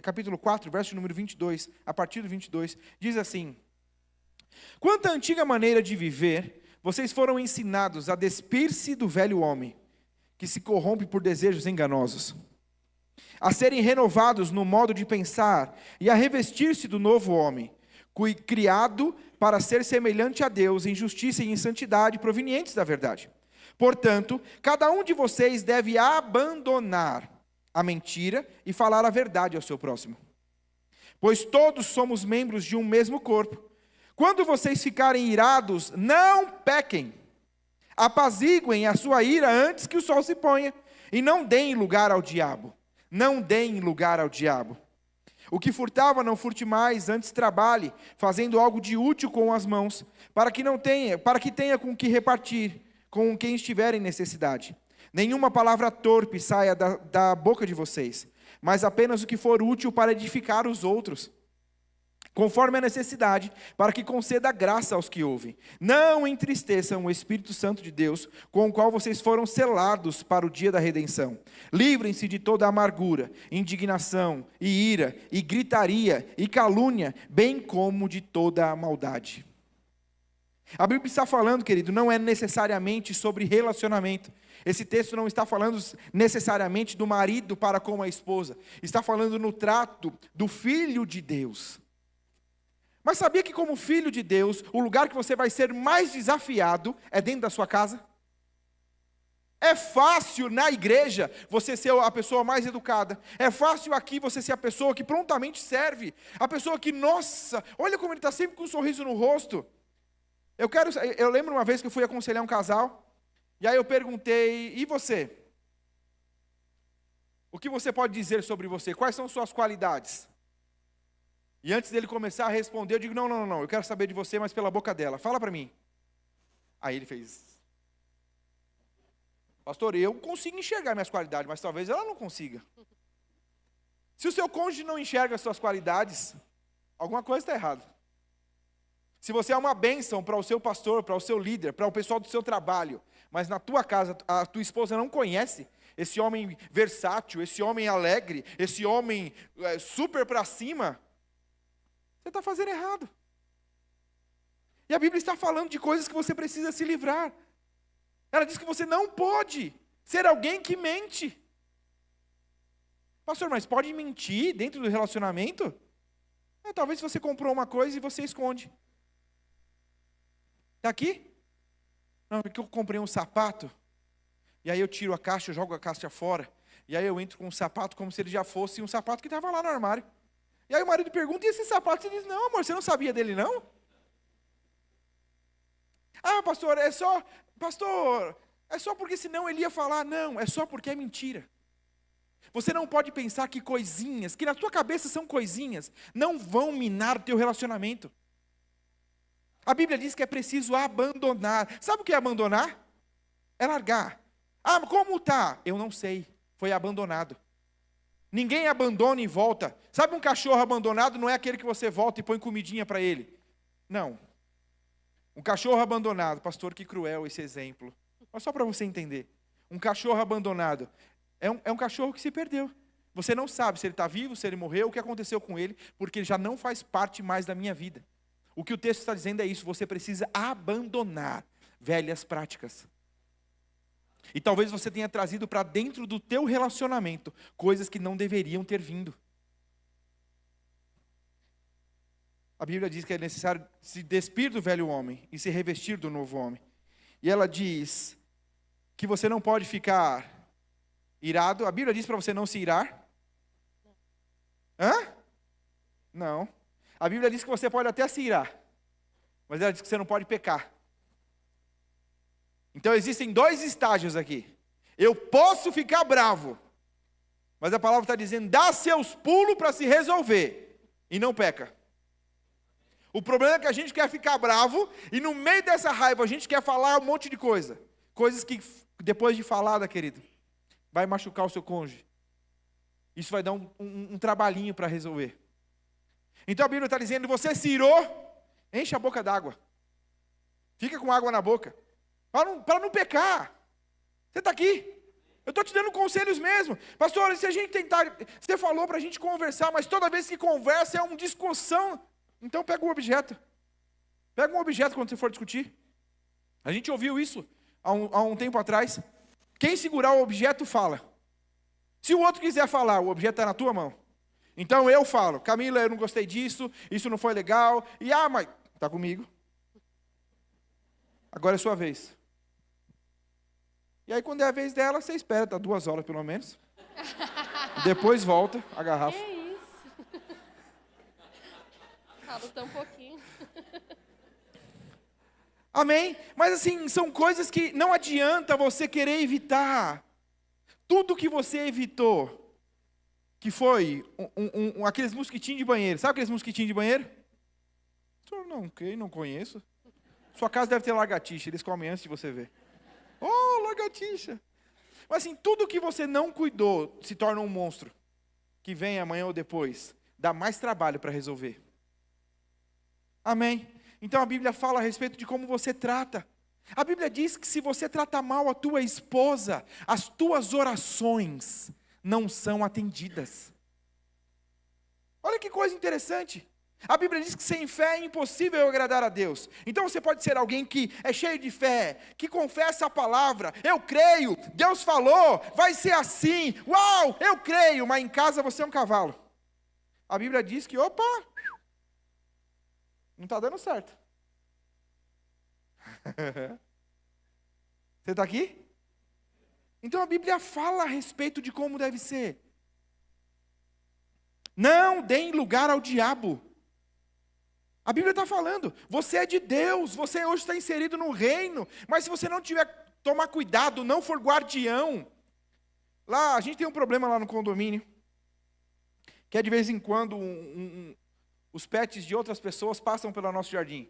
capítulo 4, verso número 22, a partir do 22. Diz assim, quanto à antiga maneira de viver, vocês foram ensinados a despir-se do velho homem, que se corrompe por desejos enganosos, a serem renovados no modo de pensar e a revestir-se do novo homem, criado para ser semelhante a Deus em justiça e em santidade provenientes da verdade. Portanto, cada um de vocês deve abandonar a mentira e falar a verdade ao seu próximo. Pois todos somos membros de um mesmo corpo. Quando vocês ficarem irados, não pequem. Apaziguem a sua ira antes que o sol se ponha. E não deem lugar ao diabo. Não deem lugar ao diabo. O que furtava, não furte mais, antes trabalhe, fazendo algo de útil com as mãos, para que tenha com que repartir com quem estiver em necessidade. Nenhuma palavra torpe saia da boca de vocês, mas apenas o que for útil para edificar os outros, conforme a necessidade, para que conceda graça aos que ouvem. Não entristeçam o Espírito Santo de Deus, com o qual vocês foram selados para o dia da redenção. Livrem-se de toda amargura, indignação, e ira, e gritaria, e calúnia, bem como de toda a maldade. A Bíblia está falando, querido, não é necessariamente sobre relacionamento. Esse texto não está falando necessariamente do marido para com a esposa. Está falando no trato do Filho de Deus. Mas sabia que como filho de Deus, o lugar que você vai ser mais desafiado é dentro da sua casa? É fácil na igreja você ser a pessoa mais educada. É fácil aqui você ser a pessoa que prontamente serve. A pessoa que, nossa, olha como ele está sempre com um sorriso no rosto. Eu lembro uma vez que eu fui aconselhar um casal, e aí eu perguntei, e você? O que você pode dizer sobre você? Quais são suas qualidades? E antes dele começar a responder, eu digo, não, eu quero saber de você, mas pela boca dela. Fala para mim. Aí ele fez, pastor, eu consigo enxergar minhas qualidades, mas talvez ela não consiga. Se o seu cônjuge não enxerga as suas qualidades, alguma coisa está errada. Se você é uma bênção para o seu pastor, para o seu líder, para o pessoal do seu trabalho, mas na tua casa a tua esposa não conhece esse homem versátil, esse homem alegre, esse homem super para cima, você está fazendo errado. E a Bíblia está falando de coisas que você precisa se livrar. Ela diz que você não pode ser alguém que mente. Pastor, mas pode mentir dentro do relacionamento? Talvez você comprou uma coisa e você esconde. Está aqui? Não, porque eu comprei um sapato, e aí eu tiro a caixa, eu jogo a caixa fora, e aí eu entro com um sapato como se ele já fosse um sapato que estava lá no armário. E aí o marido pergunta, e esse sapato? Você diz, não, amor, você não sabia dele, não? Ah, pastor, é só porque senão ele ia falar. Não, é só porque é mentira. Você não pode pensar que coisinhas, que na tua cabeça são coisinhas, não vão minar o teu relacionamento. A Bíblia diz que é preciso abandonar. Sabe o que é abandonar? É largar. Ah, como está? Eu não sei, foi abandonado. Ninguém abandona e volta. Sabe um cachorro abandonado não é aquele que você volta e põe comidinha para ele. Não. Um cachorro abandonado, pastor, que cruel esse exemplo. Mas só para você entender. Um cachorro abandonado é um cachorro que se perdeu. Você não sabe se ele está vivo, se ele morreu, o que aconteceu com ele, porque ele já não faz parte mais da minha vida. O que o texto está dizendo é isso, você precisa abandonar velhas práticas. E talvez você tenha trazido para dentro do teu relacionamento coisas que não deveriam ter vindo. A Bíblia diz que é necessário se despir do velho homem e se revestir do novo homem. E ela diz que você não pode ficar irado. A Bíblia diz para você não se irar? Hã? Não. A Bíblia diz que você pode até se irar, mas ela diz que você não pode pecar. Então existem dois estágios aqui. Eu posso ficar bravo, mas a palavra está dizendo, dá seus pulos para se resolver, e não peca. O problema é que a gente quer ficar bravo, e no meio dessa raiva a gente quer falar um monte de coisa. Coisas que depois de falada, querido, vai machucar o seu cônjuge. Isso vai dar um trabalhinho para resolver. Então a Bíblia está dizendo, você se irou, enche a boca d'água. Fica com água na boca. Para não pecar. Você está aqui. Eu estou te dando conselhos mesmo. Pastor, se a gente tentar... Você falou para a gente conversar, mas toda vez que conversa é uma discussão. Então pega um objeto. Pega um objeto quando você for discutir. A gente ouviu isso há um tempo atrás. Quem segurar o objeto fala. Se o outro quiser falar, o objeto está na tua mão. Então eu falo, Camila, eu não gostei disso, isso não foi legal. E mas está comigo. Agora é sua vez. E aí quando é a vez dela, você espera, tá 2 horas pelo menos. Depois volta a garrafa. Que isso? Falo tão pouquinho. Amém? Mas assim, são coisas que não adianta você querer evitar. Tudo que você evitou, que foi aqueles mosquitinhos de banheiro. Sabe aqueles mosquitinhos de banheiro? Não conheço. Sua casa deve ter lagartixa, eles comem antes de você ver. Oh, lagartixa. Mas assim, tudo que você não cuidou se torna um monstro. que vem amanhã ou depois, dá mais trabalho para resolver. Amém? Então a Bíblia fala a respeito de como você trata. A Bíblia diz que se você trata mal a tua esposa, as tuas orações não são atendidas. Olha que coisa interessante. A Bíblia diz que sem fé é impossível eu agradar a Deus. Então você pode ser alguém que é cheio de fé, que confessa a palavra, eu creio, Deus falou, vai ser assim, uau, eu creio, mas em casa você é um cavalo. A Bíblia diz que, opa, não está dando certo. Você está aqui? Então a Bíblia fala a respeito de como deve ser. Não deem lugar ao diabo. A Bíblia está falando, você é de Deus, você hoje está inserido no reino, mas se você não tiver, tomar cuidado, não for guardião, lá, a gente tem um problema lá no condomínio, que é de vez em quando os pets de outras pessoas passam pelo nosso jardim.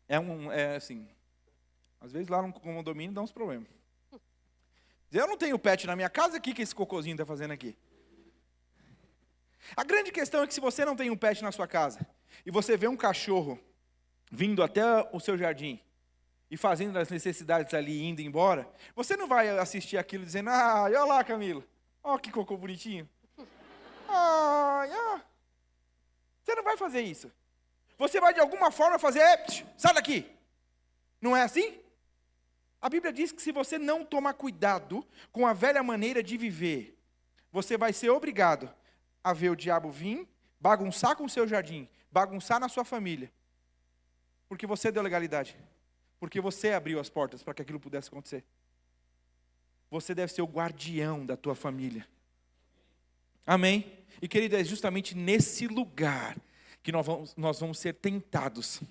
É assim, às vezes lá no condomínio dá uns problemas. Eu não tenho pet na minha casa, o que esse cocôzinho está fazendo aqui? A grande questão é que se você não tem um pet na sua casa, e você vê um cachorro vindo até o seu jardim, e fazendo as necessidades ali e indo embora, você não vai assistir aquilo dizendo, olha lá Camila, olha que cocô bonitinho. Você não vai fazer isso. Você vai de alguma forma fazer, sai daqui. Não é assim? A Bíblia diz que se você não tomar cuidado com a velha maneira de viver, você vai ser obrigado a ver o diabo vir, bagunçar com o seu jardim, bagunçar na sua família. Porque você deu legalidade. Porque você abriu as portas para que aquilo pudesse acontecer. Você deve ser o guardião da tua família. Amém? E querido, é justamente nesse lugar que nós vamos ser tentados.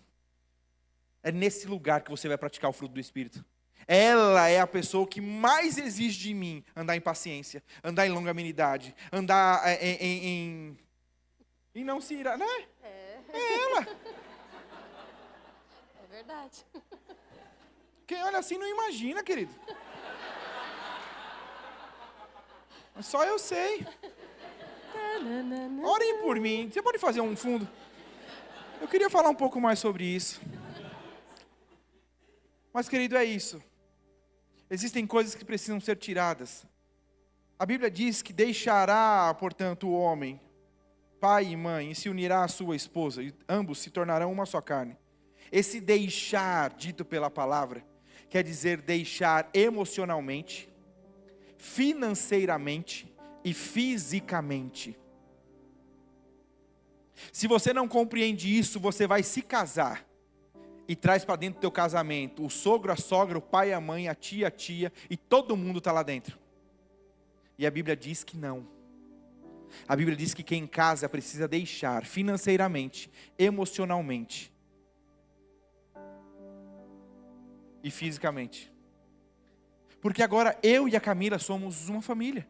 É nesse lugar que você vai praticar o fruto do Espírito. Ela é a pessoa que mais exige de mim andar em paciência, andar em longanimidade, andar em não se irar, né? É ela. É verdade. Quem olha assim não imagina, querido. Mas só eu sei. Orem por mim. Você pode fazer um fundo? Eu queria falar um pouco mais sobre isso. Mas, querido, é isso. Existem coisas que precisam ser tiradas. A Bíblia diz que deixará, portanto, o homem, pai e mãe, e se unirá à sua esposa, e ambos se tornarão uma só carne. Esse deixar, dito pela palavra, quer dizer deixar emocionalmente, financeiramente e fisicamente. Se você não compreende isso, você vai se casar e traz para dentro do teu casamento o sogro, a sogra, o pai, a mãe, a tia, e todo mundo está lá dentro. E a Bíblia diz que não. A Bíblia diz que quem casa precisa deixar financeiramente, emocionalmente e fisicamente. Porque agora eu e a Camila somos uma família.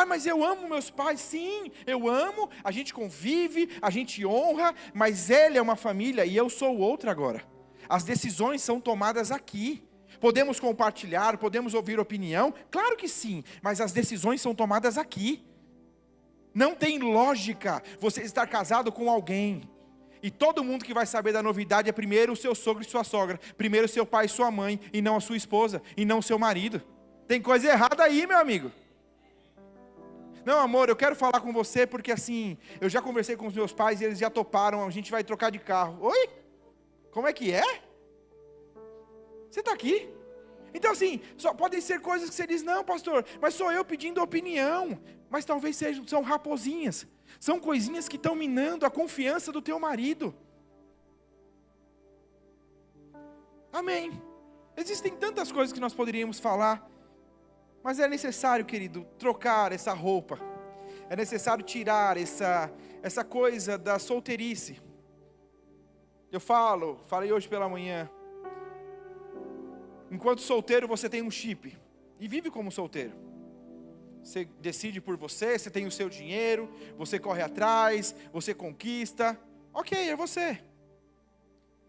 Mas eu amo meus pais. Sim, eu amo, a gente convive, a gente honra, mas ele é uma família e eu sou outra agora. As decisões são tomadas aqui. Podemos compartilhar, podemos ouvir opinião, claro que sim, mas as decisões são tomadas aqui. Não tem lógica você estar casado com alguém e todo mundo que vai saber da novidade é primeiro o seu sogro e sua sogra, primeiro o seu pai e sua mãe, e não a sua esposa, e não o seu marido. Tem coisa errada aí, meu amigo. Não, amor, eu quero falar com você porque assim, eu já conversei com os meus pais e eles já toparam, a gente vai trocar de carro. Oi? Como é que é? Você está aqui? Então assim, só podem ser coisas que você diz, não pastor, mas sou eu pedindo opinião. Mas talvez são raposinhas, são coisinhas que estão minando a confiança do teu marido. Amém. Existem tantas coisas que nós poderíamos falar. Mas é necessário, querido, trocar essa roupa. É necessário tirar essa coisa da solteirice. Eu falei hoje pela manhã. Enquanto solteiro você tem um chip. E vive como solteiro. Você decide por você, você tem o seu dinheiro, você corre atrás, você conquista. Ok, é você.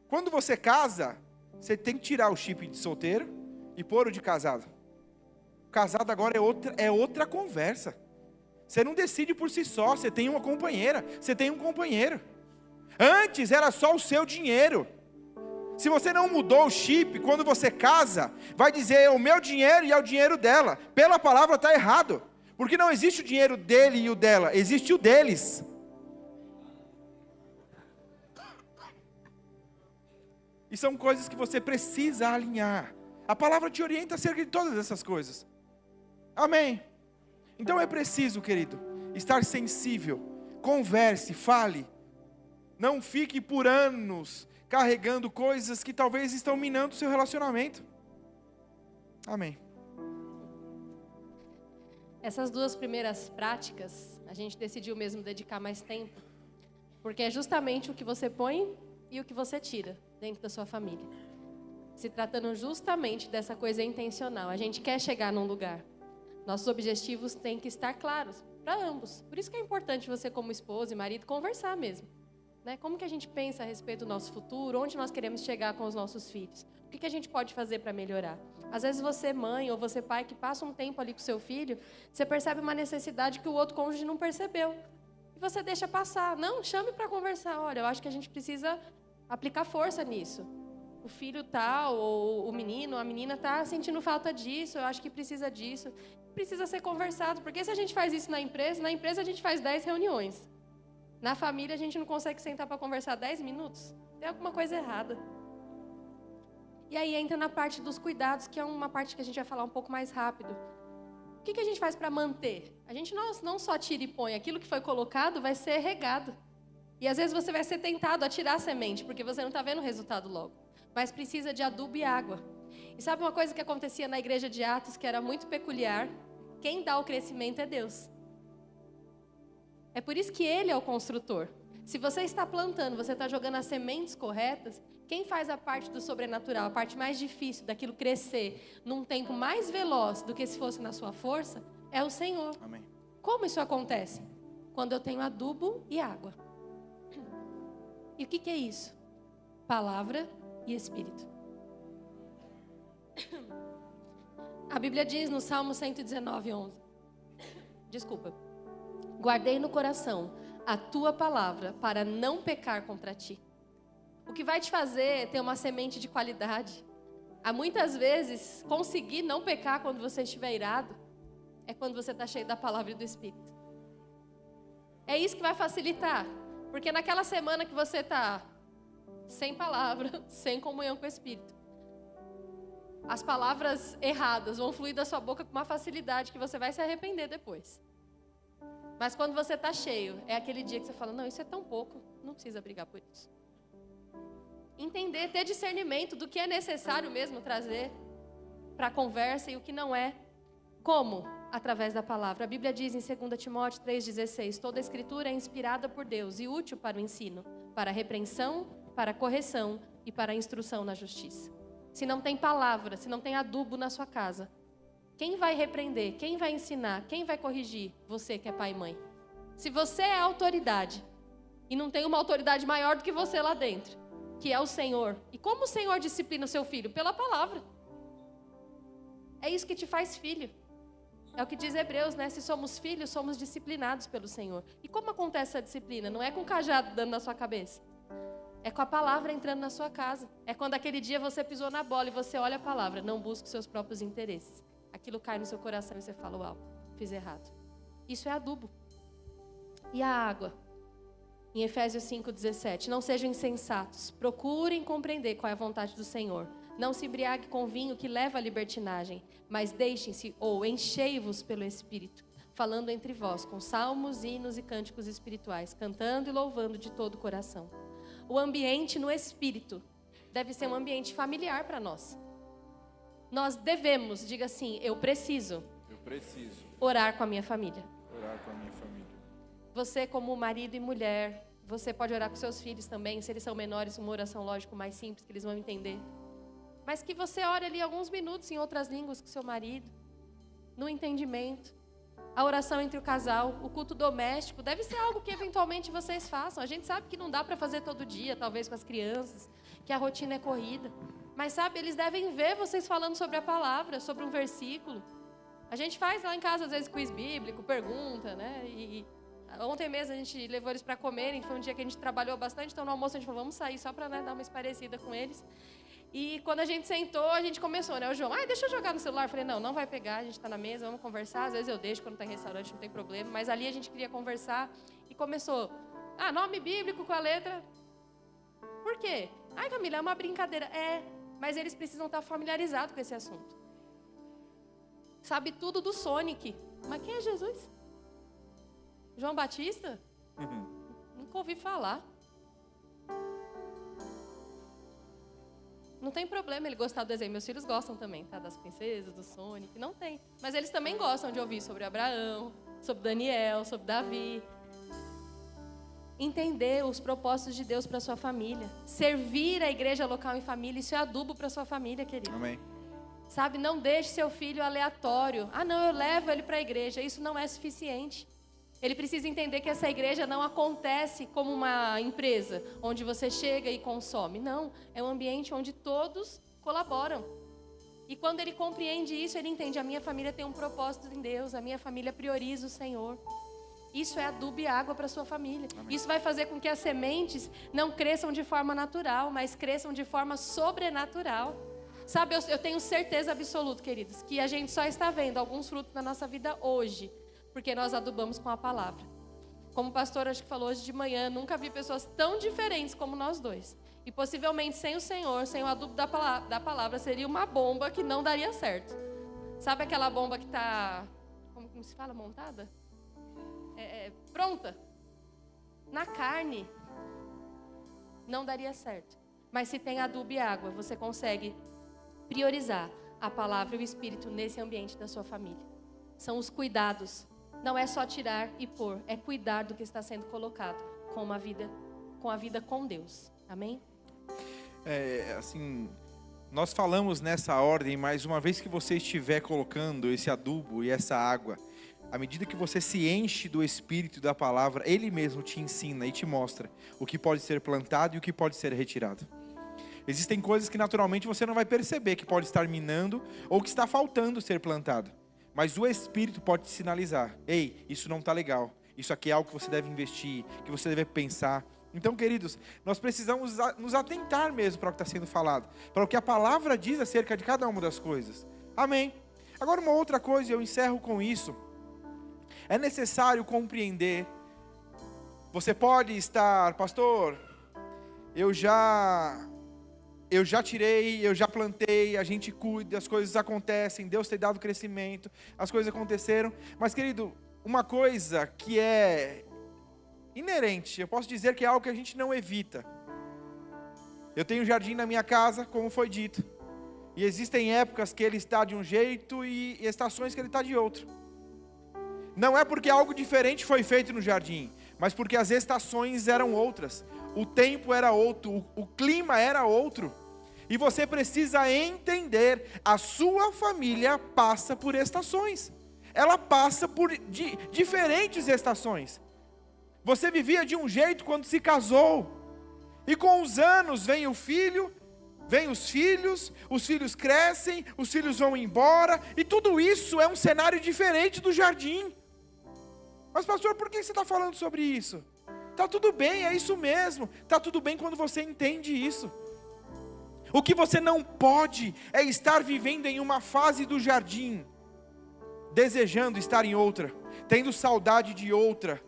Quando você casa, você tem que tirar o chip de solteiro e pôr o de casado. Casado agora é outra conversa. Você não decide por si só, você tem uma companheira, você tem um companheiro. Antes era só o seu dinheiro. Se você não mudou o chip, quando você casa, vai dizer é o meu dinheiro e é o dinheiro dela. Pela palavra está errado. Porque não existe o dinheiro dele e o dela, existe o deles. E são coisas que você precisa alinhar. A palavra te orienta acerca de todas essas coisas. Amém? Então é preciso, querido, estar sensível. Converse, fale. Não fique por anos carregando coisas que talvez estão minando o seu relacionamento. Amém. Essas duas primeiras práticas, a gente decidiu mesmo dedicar mais tempo, porque é justamente o que você põe e o que você tira dentro da sua família. Se tratando justamente dessa coisa intencional, a gente quer chegar num lugar. Nossos objetivos têm que estar claros para ambos. Por isso que é importante você, como esposa e marido, conversar mesmo. Né? Como que a gente pensa a respeito do nosso futuro, onde nós queremos chegar com os nossos filhos? O que a gente pode fazer para melhorar? Às vezes você, mãe, ou você, pai, que passa um tempo ali com seu filho, você percebe uma necessidade que o outro cônjuge não percebeu. E você deixa passar. Não, chame para conversar. Olha, eu acho que a gente precisa aplicar força nisso. O filho tal, ou o menino, a menina está sentindo falta disso, eu acho que precisa disso. Precisa ser conversado, porque se a gente faz isso na empresa a gente faz 10 reuniões. Na família a gente não consegue sentar para conversar 10 minutos. Tem alguma coisa errada. E aí entra na parte dos cuidados, que é uma parte que a gente vai falar um pouco mais rápido. O que a gente faz para manter? A gente não só tira e põe, aquilo que foi colocado vai ser regado. E às vezes você vai ser tentado a tirar a semente, porque você não está vendo o resultado logo. Mas precisa de adubo e água. E sabe uma coisa que acontecia na igreja de Atos, que era muito peculiar? Quem dá o crescimento é Deus. É por isso que Ele é o construtor. Se você está plantando, você está jogando as sementes corretas, quem faz a parte do sobrenatural, a parte mais difícil daquilo crescer num tempo mais veloz do que se fosse na sua força, é o Senhor. Amém. Como isso acontece? Quando eu tenho adubo e água. E o que é isso? Palavra e Espírito. A Bíblia diz no Salmo 119:11. Desculpa. Guardei no coração a tua palavra para não pecar contra ti. O que vai te fazer ter uma semente de qualidade, há muitas vezes conseguir não pecar quando você estiver irado, é quando você está cheio da palavra e do Espírito. É isso que vai facilitar, porque naquela semana que você está sem palavra, sem comunhão com o Espírito, as palavras erradas vão fluir da sua boca com uma facilidade que você vai se arrepender depois. Mas quando você está cheio, é aquele dia que você fala, não, isso é tão pouco, não precisa brigar por isso. Entender, ter discernimento do que é necessário mesmo trazer para a conversa e o que não é. Como? Através da palavra. A Bíblia diz em 2 Timóteo 3,16, toda a escritura é inspirada por Deus e útil para o ensino, para a repreensão, para a correção e para a instrução na justiça. Se não tem palavra, se não tem adubo na sua casa, quem vai repreender, quem vai ensinar, quem vai corrigir? Você que é pai e mãe. Se você é autoridade e não tem uma autoridade maior do que você lá dentro, que é o Senhor. E como o Senhor disciplina o seu filho? Pela palavra. É isso que te faz filho. É o que diz Hebreus, né? Se somos filhos, somos disciplinados pelo Senhor. E como acontece essa disciplina? Não é com o cajado dando na sua cabeça. É com a palavra entrando na sua casa. É quando aquele dia você pisou na bola e você olha a palavra. Não busca os seus próprios interesses. Aquilo cai no seu coração e você fala, uau, fiz errado. Isso é adubo. E a água? Em Efésios 5,17, não sejam insensatos, procurem compreender qual é a vontade do Senhor. Não se embriague com vinho que leva à libertinagem, mas deixem-se ou enchei-vos pelo Espírito, falando entre vós com salmos, hinos e cânticos espirituais, cantando e louvando de todo o coração. O ambiente no Espírito deve ser um ambiente familiar para nós. Nós devemos, diga assim, eu preciso orar com a minha família. Você como marido e mulher, você pode orar com seus filhos também, se eles são menores, uma oração lógico mais simples, que eles vão entender. Mas que você ore ali alguns minutos em outras línguas com seu marido, no entendimento. A oração entre o casal, o culto doméstico, deve ser algo que eventualmente vocês façam. A gente sabe que não dá para fazer todo dia, talvez com as crianças, que a rotina é corrida. Mas sabe, eles devem ver vocês falando sobre a palavra, sobre um versículo. A gente faz lá em casa, às vezes, quiz bíblico, pergunta, né? E ontem mesmo a gente levou eles para comerem, foi um dia que a gente trabalhou bastante, então no almoço a gente falou, vamos sair só para, né, dar uma esparecida com eles. E quando a gente sentou, a gente começou, né? O João, deixa eu jogar no celular. Eu falei, não vai pegar, a gente está na mesa, vamos conversar. Às vezes eu deixo quando está em restaurante, não tem problema. Mas ali a gente queria conversar e começou. Nome bíblico com a letra. Por quê? Camila, é uma brincadeira. Mas eles precisam estar familiarizados com esse assunto. Sabe tudo do Sonic. Mas quem é Jesus? João Batista? Nunca ouvi falar. Não tem problema ele gostar do desenho. Meus filhos gostam também, tá? Das princesas, do Sonic. Não tem. Mas eles também gostam de ouvir sobre Abraão, sobre Daniel, sobre Davi. Entender os propósitos de Deus para sua família. Servir a igreja local em família, isso é adubo para sua família, querido. Amém. Sabe, não deixe seu filho aleatório. Não, eu levo ele para a igreja. Isso não é suficiente. Ele precisa entender que essa igreja não acontece como uma empresa, onde você chega e consome. Não, é um ambiente onde todos colaboram. E quando ele compreende isso, ele entende, a minha família tem um propósito em Deus, a minha família prioriza o Senhor. Isso é adubo e água para a sua família. Amém. Isso vai fazer com que as sementes não cresçam de forma natural, mas cresçam de forma sobrenatural. Sabe, eu tenho certeza absoluta, queridos, que a gente só está vendo alguns frutos na nossa vida hoje, porque nós adubamos com a palavra. Como o pastor acho que falou hoje de manhã, nunca vi pessoas tão diferentes como nós dois. E possivelmente sem o Senhor, sem o adubo da palavra, seria uma bomba que não daria certo. Sabe aquela bomba que está, como se fala, montada? Pronta. Na carne, não daria certo. Mas se tem adubo e água, você consegue priorizar a palavra e o Espírito nesse ambiente da sua família. São os cuidados. Não é só tirar e pôr, é cuidar do que está sendo colocado com a vida com Deus. Amém? Nós falamos nessa ordem, mas uma vez que você estiver colocando esse adubo e essa água, à medida que você se enche do Espírito e da palavra, Ele mesmo te ensina e te mostra o que pode ser plantado e o que pode ser retirado. Existem coisas que naturalmente você não vai perceber que pode estar minando ou que está faltando ser plantado. Mas o Espírito pode te sinalizar. Ei, isso não está legal. Isso aqui é algo que você deve investir, que você deve pensar. Então, queridos, nós precisamos nos atentar mesmo para o que está sendo falado. Para o que a palavra diz acerca de cada uma das coisas. Amém. Agora, uma outra coisa, e eu encerro com isso. É necessário compreender. Você pode estar, pastor, eu já tirei, eu já plantei, a gente cuida, as coisas acontecem, Deus tem dado crescimento, as coisas aconteceram. Mas, querido, uma coisa que é inerente, eu posso dizer que é algo que a gente não evita. Eu tenho um jardim na minha casa, como foi dito. E existem épocas que ele está de um jeito e estações que ele está de outro. Não é porque algo diferente foi feito no jardim, mas porque as estações eram outras. O tempo era outro, o clima era outro. E você precisa entender, a sua família passa por estações. Ela passa por diferentes estações. Você vivia de um jeito quando se casou. E com os anos vem o filho, vem os filhos crescem, os filhos vão embora. E tudo isso é um cenário diferente do jardim. Mas pastor, por que você está falando sobre isso? Está tudo bem, é isso mesmo. Está tudo bem quando você entende isso. O que você não pode é estar vivendo em uma fase do jardim, desejando estar em outra, tendo saudade de outra.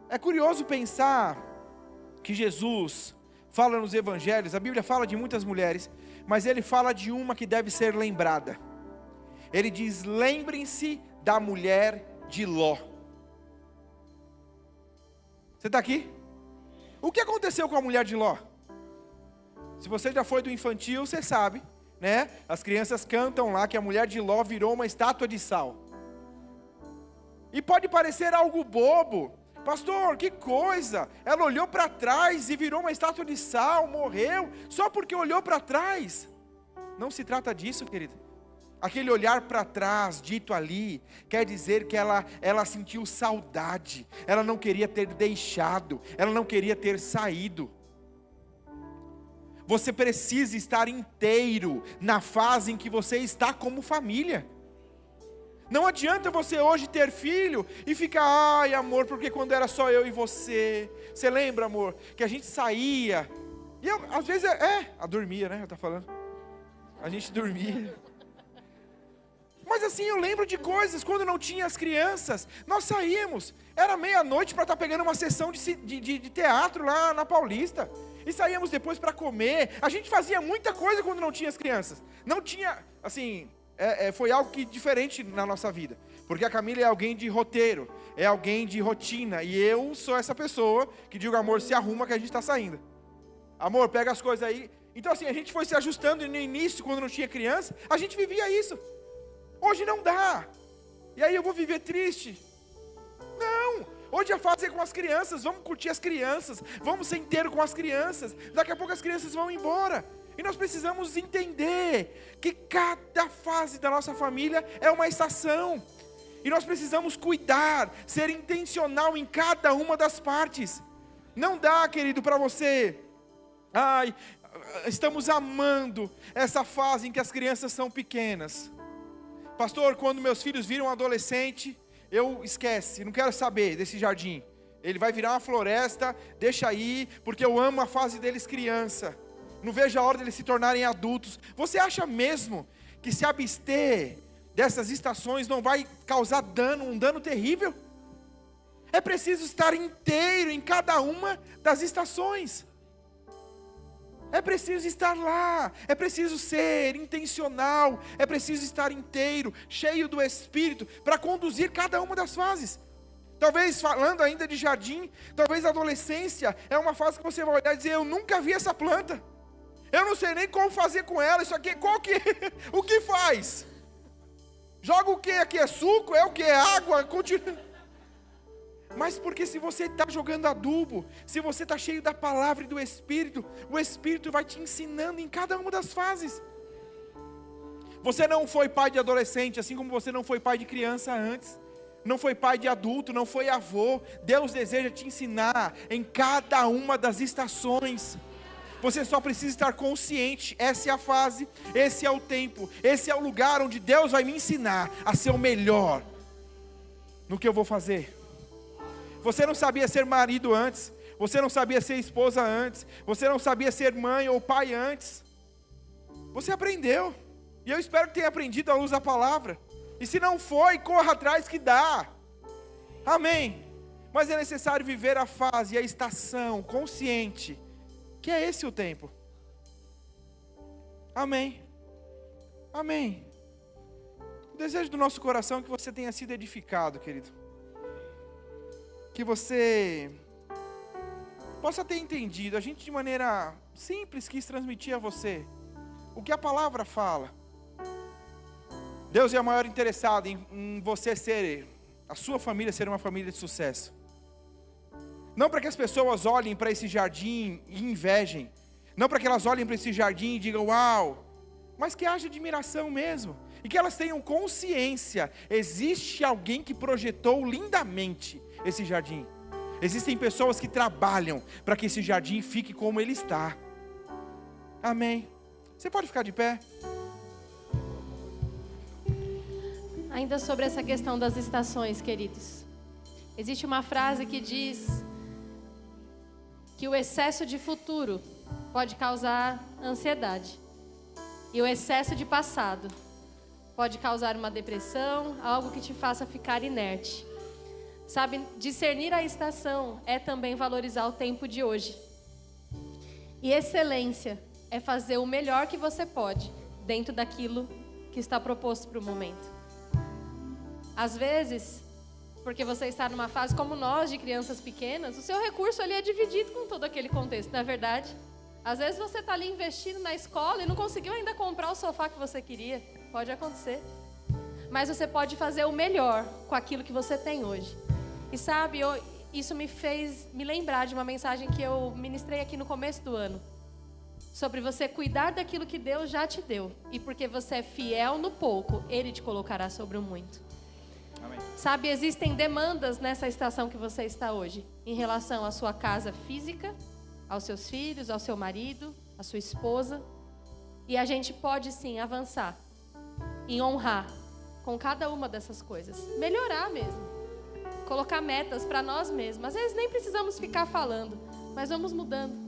É curioso pensar que Jesus fala nos evangelhos, a Bíblia fala de muitas mulheres, mas ele fala de uma que deve ser lembrada. Ele diz, lembrem-se da mulher de Ló. Você está aqui? O que aconteceu com a mulher de Ló? Se você já foi do infantil, você sabe, né? As crianças cantam lá que a mulher de Ló virou uma estátua de sal. E pode parecer algo bobo. Pastor, que coisa! Ela olhou para trás e virou uma estátua de sal, morreu, só porque olhou para trás. Não se trata disso, querido. Aquele olhar para trás, dito ali, quer dizer que ela sentiu saudade, ela não queria ter deixado, ela não queria ter saído. Você precisa estar inteiro na fase em que você está como família. Não adianta você hoje ter filho e ficar, ai amor, porque quando era só eu e você. Você lembra, amor, que a gente saía, e eu, às vezes, dormia, né, tá falando? A gente dormia. Mas assim, eu lembro de coisas, quando não tinha as crianças, nós saíamos, era meia-noite para estar pegando uma sessão de teatro lá na Paulista, e saíamos depois para comer. A gente fazia muita coisa quando não tinha as crianças. Não tinha, assim, foi algo que diferente na nossa vida, porque a Camila é alguém de roteiro, é alguém de rotina, e eu sou essa pessoa que digo, amor, se arruma que a gente está saindo. Amor, pega as coisas aí. Então assim, a gente foi se ajustando, e no início, quando não tinha criança, a gente vivia isso. Hoje não dá. E aí eu vou viver triste? Não. Hoje a fase é com as crianças. Vamos curtir as crianças. Vamos ser inteiro com as crianças. Daqui a pouco as crianças vão embora. E nós precisamos entender que cada fase da nossa família é uma estação. E nós precisamos cuidar, ser intencional em cada uma das partes. Não dá, querido, para você... Ai, estamos amando essa fase em que as crianças são pequenas. Pastor, quando meus filhos viram um adolescente, eu esquece, não quero saber desse jardim. Ele vai virar uma floresta, deixa aí, porque eu amo a fase deles criança. Não vejo a hora deles se tornarem adultos. Você acha mesmo que se abster dessas estações não vai causar dano, um dano terrível? É preciso estar inteiro em cada uma das estações. É preciso estar lá, é preciso ser intencional, é preciso estar inteiro, cheio do Espírito, para conduzir cada uma das fases. Talvez, falando ainda de jardim, talvez a adolescência é uma fase que você vai olhar e dizer, eu nunca vi essa planta, eu não sei nem como fazer com ela, isso aqui, o que faz? Joga o que aqui? É suco? É o que? É água? Continua. Mas porque se você está jogando adubo, se você está cheio da palavra e do Espírito, o Espírito vai te ensinando em cada uma das fases. Você não foi pai de adolescente, assim como você não foi pai de criança antes. Não foi pai de adulto, não foi avô. Deus deseja te ensinar em cada uma das estações. Você só precisa estar consciente, essa é a fase, esse é o tempo, esse é o lugar onde Deus vai me ensinar a ser o melhor no que eu vou fazer. Você não sabia ser marido antes, você não sabia ser esposa antes, você não sabia ser mãe ou pai antes. Você aprendeu, e eu espero que tenha aprendido à luz da palavra. E se não foi, corra atrás que dá. Amém. Mas é necessário viver a fase e a estação consciente, que é esse o tempo. Amém. Amém. O desejo do nosso coração é que você tenha sido edificado, querido. Que você possa ter entendido. A gente de maneira simples quis transmitir a você o que a palavra fala. Deus é o maior interessado em você ser, a sua família ser uma família de sucesso. Não para que as pessoas olhem para esse jardim e invejem. Não para que elas olhem para esse jardim e digam, uau. Mas que haja admiração mesmo. E que elas tenham consciência. Existe alguém que projetou lindamente esse jardim. Existem pessoas que trabalham para que esse jardim fique como ele está. Amém. Você pode ficar de pé? Ainda sobre essa questão das estações, queridos. Existe uma frase que diz que o excesso de futuro pode causar ansiedade. E o excesso de passado pode causar uma depressão, algo que te faça ficar inerte. Sabe, discernir a estação é também valorizar o tempo de hoje. E excelência é fazer o melhor que você pode dentro daquilo que está proposto para o momento. Às vezes, porque você está numa fase como nós, de crianças pequenas, o seu recurso ali é dividido com todo aquele contexto, não é verdade? Às vezes você está ali investindo na escola e não conseguiu ainda comprar o sofá que você queria. Pode acontecer. Mas você pode fazer o melhor com aquilo que você tem hoje. E sabe, isso me fez me lembrar de uma mensagem que eu ministrei aqui no começo do ano. Sobre você cuidar daquilo que Deus já te deu. E porque você é fiel no pouco, Ele te colocará sobre o muito. Amém. Sabe, existem demandas nessa estação que você está hoje. Em relação à sua casa física, aos seus filhos, ao seu marido, a sua esposa. E a gente pode sim avançar em honrar com cada uma dessas coisas. Melhorar mesmo. Colocar metas para nós mesmos. Às vezes nem precisamos ficar falando, mas vamos mudando.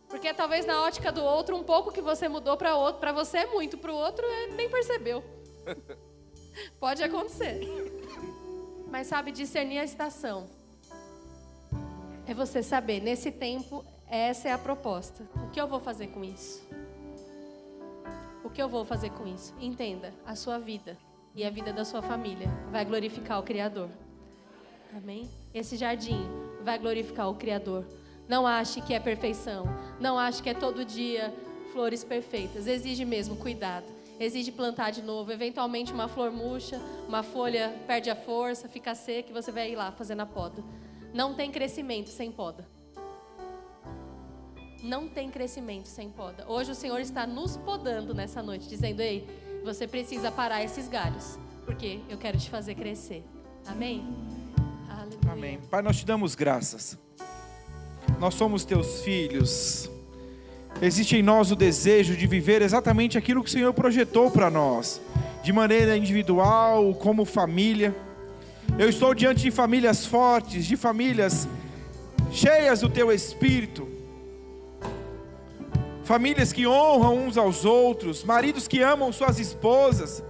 Porque talvez na ótica do outro, um pouco que você mudou para outro, para você é muito, para o outro ele nem percebeu. Pode acontecer. Mas sabe, discernir a estação. É você saber, nesse tempo, essa é a proposta. O que eu vou fazer com isso? O que eu vou fazer com isso? Entenda, a sua vida e a vida da sua família vai glorificar o Criador. Amém? Esse jardim vai glorificar o Criador. Não ache que é perfeição. Não ache que é todo dia flores perfeitas. Exige mesmo cuidado. Exige plantar de novo. Eventualmente uma flor murcha, uma folha perde a força, fica seca e você vai ir lá fazendo a poda. Não tem crescimento sem poda. Não tem crescimento sem poda. Hoje o Senhor está nos podando nessa noite, dizendo: ei, você precisa parar esses galhos, porque eu quero te fazer crescer. Amém? Aleluia. Amém. Pai, nós te damos graças. Nós somos teus filhos. Existe em nós o desejo de viver exatamente aquilo que o Senhor projetou para nós, de maneira individual, como família. Eu estou diante de famílias fortes, de famílias cheias do teu Espírito. Famílias que honram uns aos outros, maridos que amam suas esposas.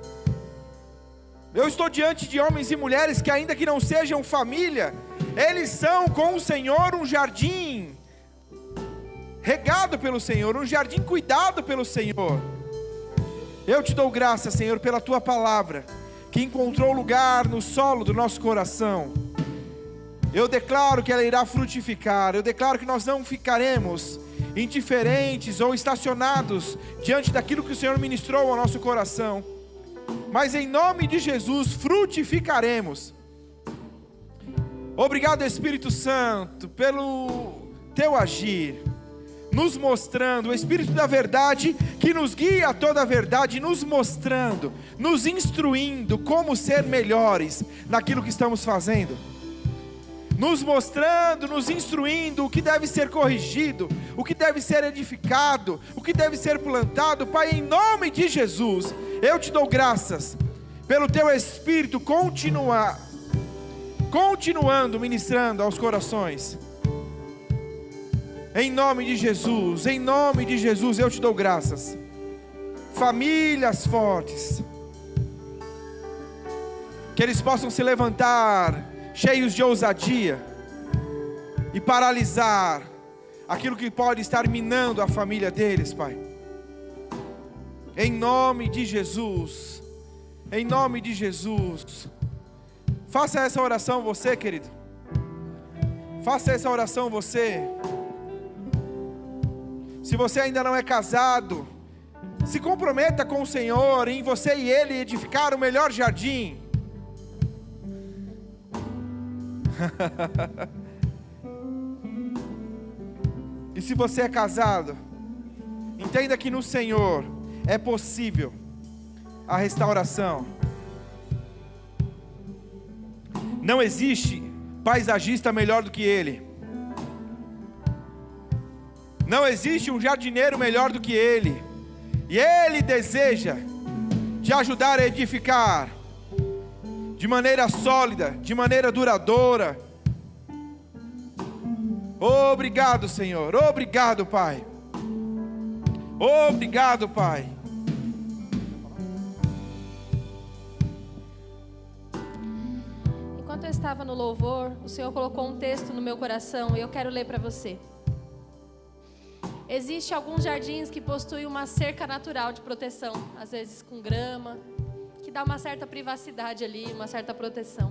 Eu estou diante de homens e mulheres que, ainda que não sejam família, eles são com o Senhor um jardim regado pelo Senhor, um jardim cuidado pelo Senhor. Eu te dou graças, Senhor, pela tua palavra, que encontrou lugar no solo do nosso coração. Eu declaro que ela irá frutificar. Eu declaro que nós não ficaremos indiferentes ou estacionados diante daquilo que o Senhor ministrou ao nosso coração, mas em nome de Jesus frutificaremos. Obrigado, Espírito Santo, pelo teu agir, nos mostrando, o Espírito da verdade que nos guia a toda a verdade, nos mostrando, nos instruindo como ser melhores naquilo que estamos fazendo, nos mostrando, nos instruindo o que deve ser corrigido, o que deve ser edificado, o que deve ser plantado. Pai, em nome de Jesus, eu te dou graças pelo teu Espírito continuando ministrando aos corações. Em nome de Jesus, eu te dou graças. Famílias fortes, que eles possam se levantar cheios de ousadia e paralisar aquilo que pode estar minando a família deles, Pai. Em nome de Jesus, em nome de Jesus. Faça essa oração você, querido. Faça essa oração você. Se você ainda não é casado, se comprometa com o Senhor em você e Ele edificar o melhor jardim. E se você é casado, entenda que no Senhor é possível a restauração. Não existe paisagista melhor do que Ele. Não existe um jardineiro melhor do que Ele. E Ele deseja te ajudar a edificar de maneira sólida, de maneira duradoura. Obrigado, Senhor. Obrigado, Pai. Obrigado, Pai. Enquanto eu estava no louvor, o Senhor colocou um texto no meu coração e eu quero ler para você. Existem alguns jardins que possuem uma cerca natural de proteção, às vezes com grama, que dá uma certa privacidade ali, uma certa proteção.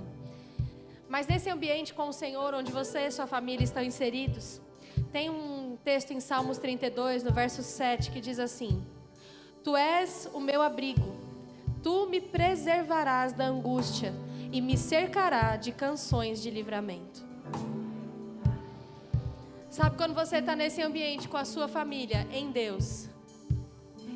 Mas nesse ambiente com o Senhor, onde você e sua família estão inseridos, tem um texto em Salmos 32, no verso 7, que diz assim: Tu és o meu abrigo, tu me preservarás da angústia e me cercará de canções de livramento. Sabe, quando você está nesse ambiente com a sua família, em Deus,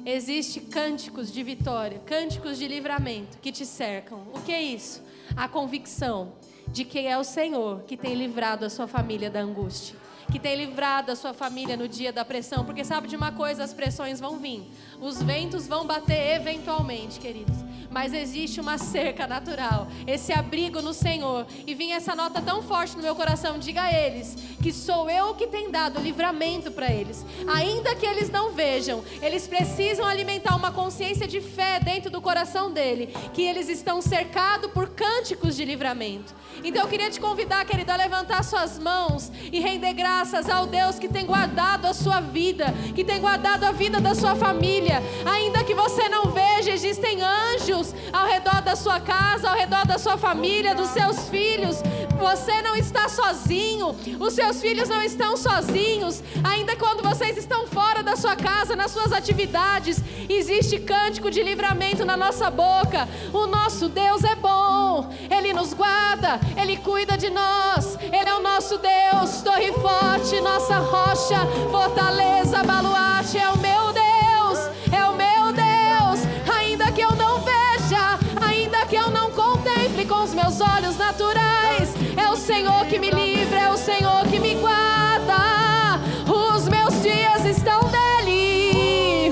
existem cânticos de vitória, cânticos de livramento que te cercam. O que é isso? A convicção de que é o Senhor que tem livrado a sua família da angústia, que tem livrado a sua família no dia da pressão, porque sabe de uma coisa, as pressões vão vir, os ventos vão bater eventualmente, queridos, mas existe uma cerca natural, esse abrigo no Senhor. E vinha essa nota tão forte no meu coração: diga a eles que sou eu que tenho dado livramento para eles, ainda que eles não vejam, eles precisam alimentar uma consciência de fé dentro do coração dele, que eles estão cercados por cânticos de livramento. Então eu queria te convidar, querido, a levantar suas mãos e render graças ao Deus que tem guardado a sua vida, que tem guardado a vida da sua família. Ainda que você não veja, existem anjos ao redor da sua casa, ao redor da sua família, dos seus filhos. Você não está sozinho, os seus filhos não estão sozinhos. Ainda quando vocês estão fora da sua casa, nas suas atividades, existe cântico de livramento na nossa boca. O nosso Deus é bom, Ele nos guarda, Ele cuida de nós. Ele é o nosso Deus, torre forte, nossa rocha, fortaleza, baluarte. É o meu Deus, é o meu Deus. Ainda que eu não veja, ainda que eu não contemple com os meus olhos naturais, é o Senhor que me livra, é o Senhor que me guarda. Os meus dias estão nele,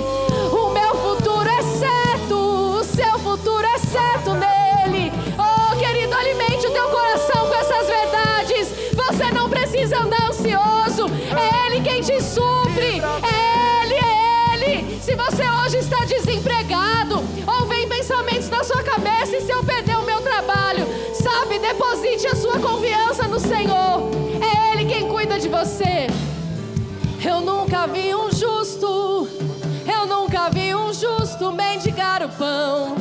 o meu futuro é certo, o seu futuro é certo nele. Oh, querido, alimente o teu coração com essas verdades. Você não precisa andar ansioso, é Ele quem te supre, é Ele, é Ele. Se você hoje está desempregado, ou vem pensamentos na sua cabeça: e se eu perder o meu trabalho? Sabe, deposite a sua confiança no Senhor, é Ele quem cuida de você. Eu nunca vi um justo, eu nunca vi um justo mendigar o pão.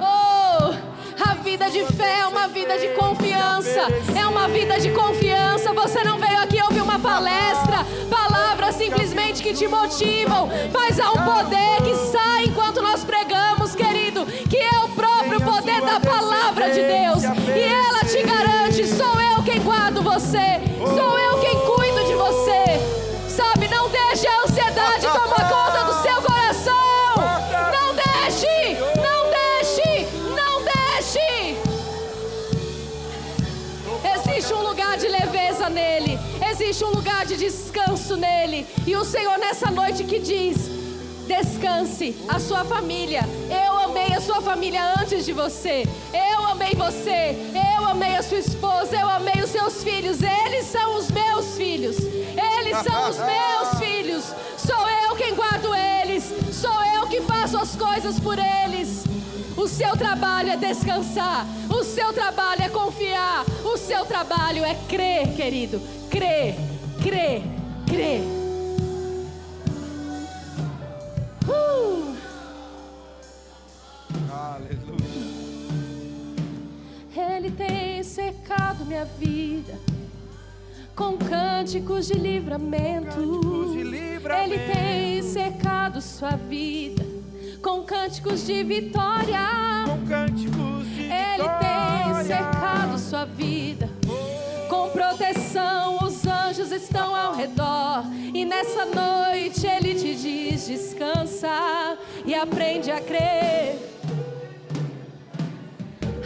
Oh, a vida de fé é uma vida de confiança, é uma vida de confiança. Você não veio aqui ouvir uma palestra, palavras simplesmente que te motivam, mas há um poder que sai enquanto nós pregamos, querido, que é o próprio poder da palavra de Deus, e ela te garante: sou eu quem guardo você, sou eu quem cuido de você. Sabe, não deixe a ansiedade tomar conta do seu coração. Não deixe, não deixe, não deixe. Existe um lugar de leveza nele, existe um lugar de descanso nele. E o Senhor nessa noite que diz: descanse a sua família. Eu amei a sua família antes de você. Eu amei você. Eu amei a sua esposa. Eu amei os seus filhos. Eles são os meus filhos. Eles são os meus filhos. Sou eu quem guardo eles. Sou eu que faço as coisas por eles. O seu trabalho é descansar. O seu trabalho é confiar. O seu trabalho é crer, querido. Crer, crer, crer. Aleluia. Ele tem cercado minha vida com cânticos de livramento. Ele tem cercado sua vida com cânticos de vitória. Ele tem cercado sua vida com proteção. Os anjos estão ao redor. E nessa noite Ele te diz: descansa e aprende a crer.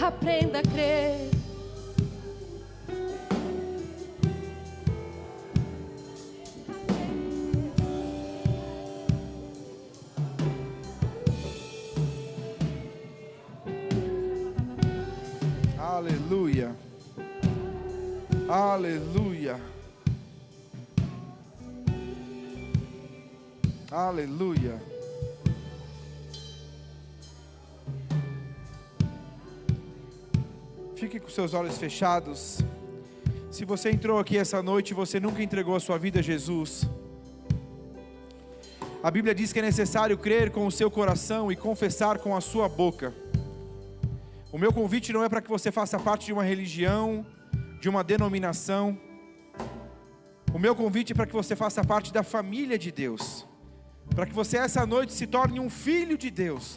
Aprenda a crer. Aleluia. Aleluia. Aleluia. Fique com seus olhos fechados. Se você entrou aqui essa noite e você nunca entregou a sua vida a Jesus, a Bíblia diz que é necessário crer com o seu coração e confessar com a sua boca. O meu convite não é para que você faça parte de uma religião, de uma denominação. O meu convite é para que você faça parte da família de Deus, para que você essa noite se torne um filho de Deus.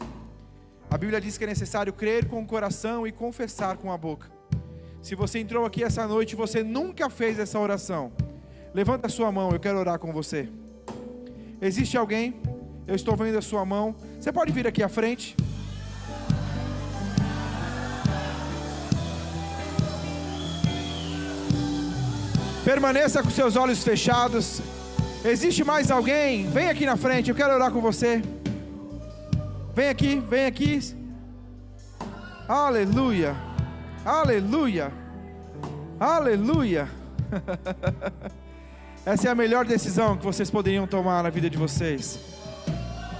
A Bíblia diz que é necessário crer com o coração e confessar com a boca. Se você entrou aqui essa noite e você nunca fez essa oração, levanta a sua mão, eu quero orar com você. Existe alguém? Eu estou vendo a sua mão. Você pode vir aqui à frente? Permaneça com seus olhos fechados. Existe mais alguém? Vem aqui na frente, eu quero orar com você. Vem aqui, vem aqui. Aleluia, aleluia, aleluia. Essa é a melhor decisão que vocês poderiam tomar na vida de vocês.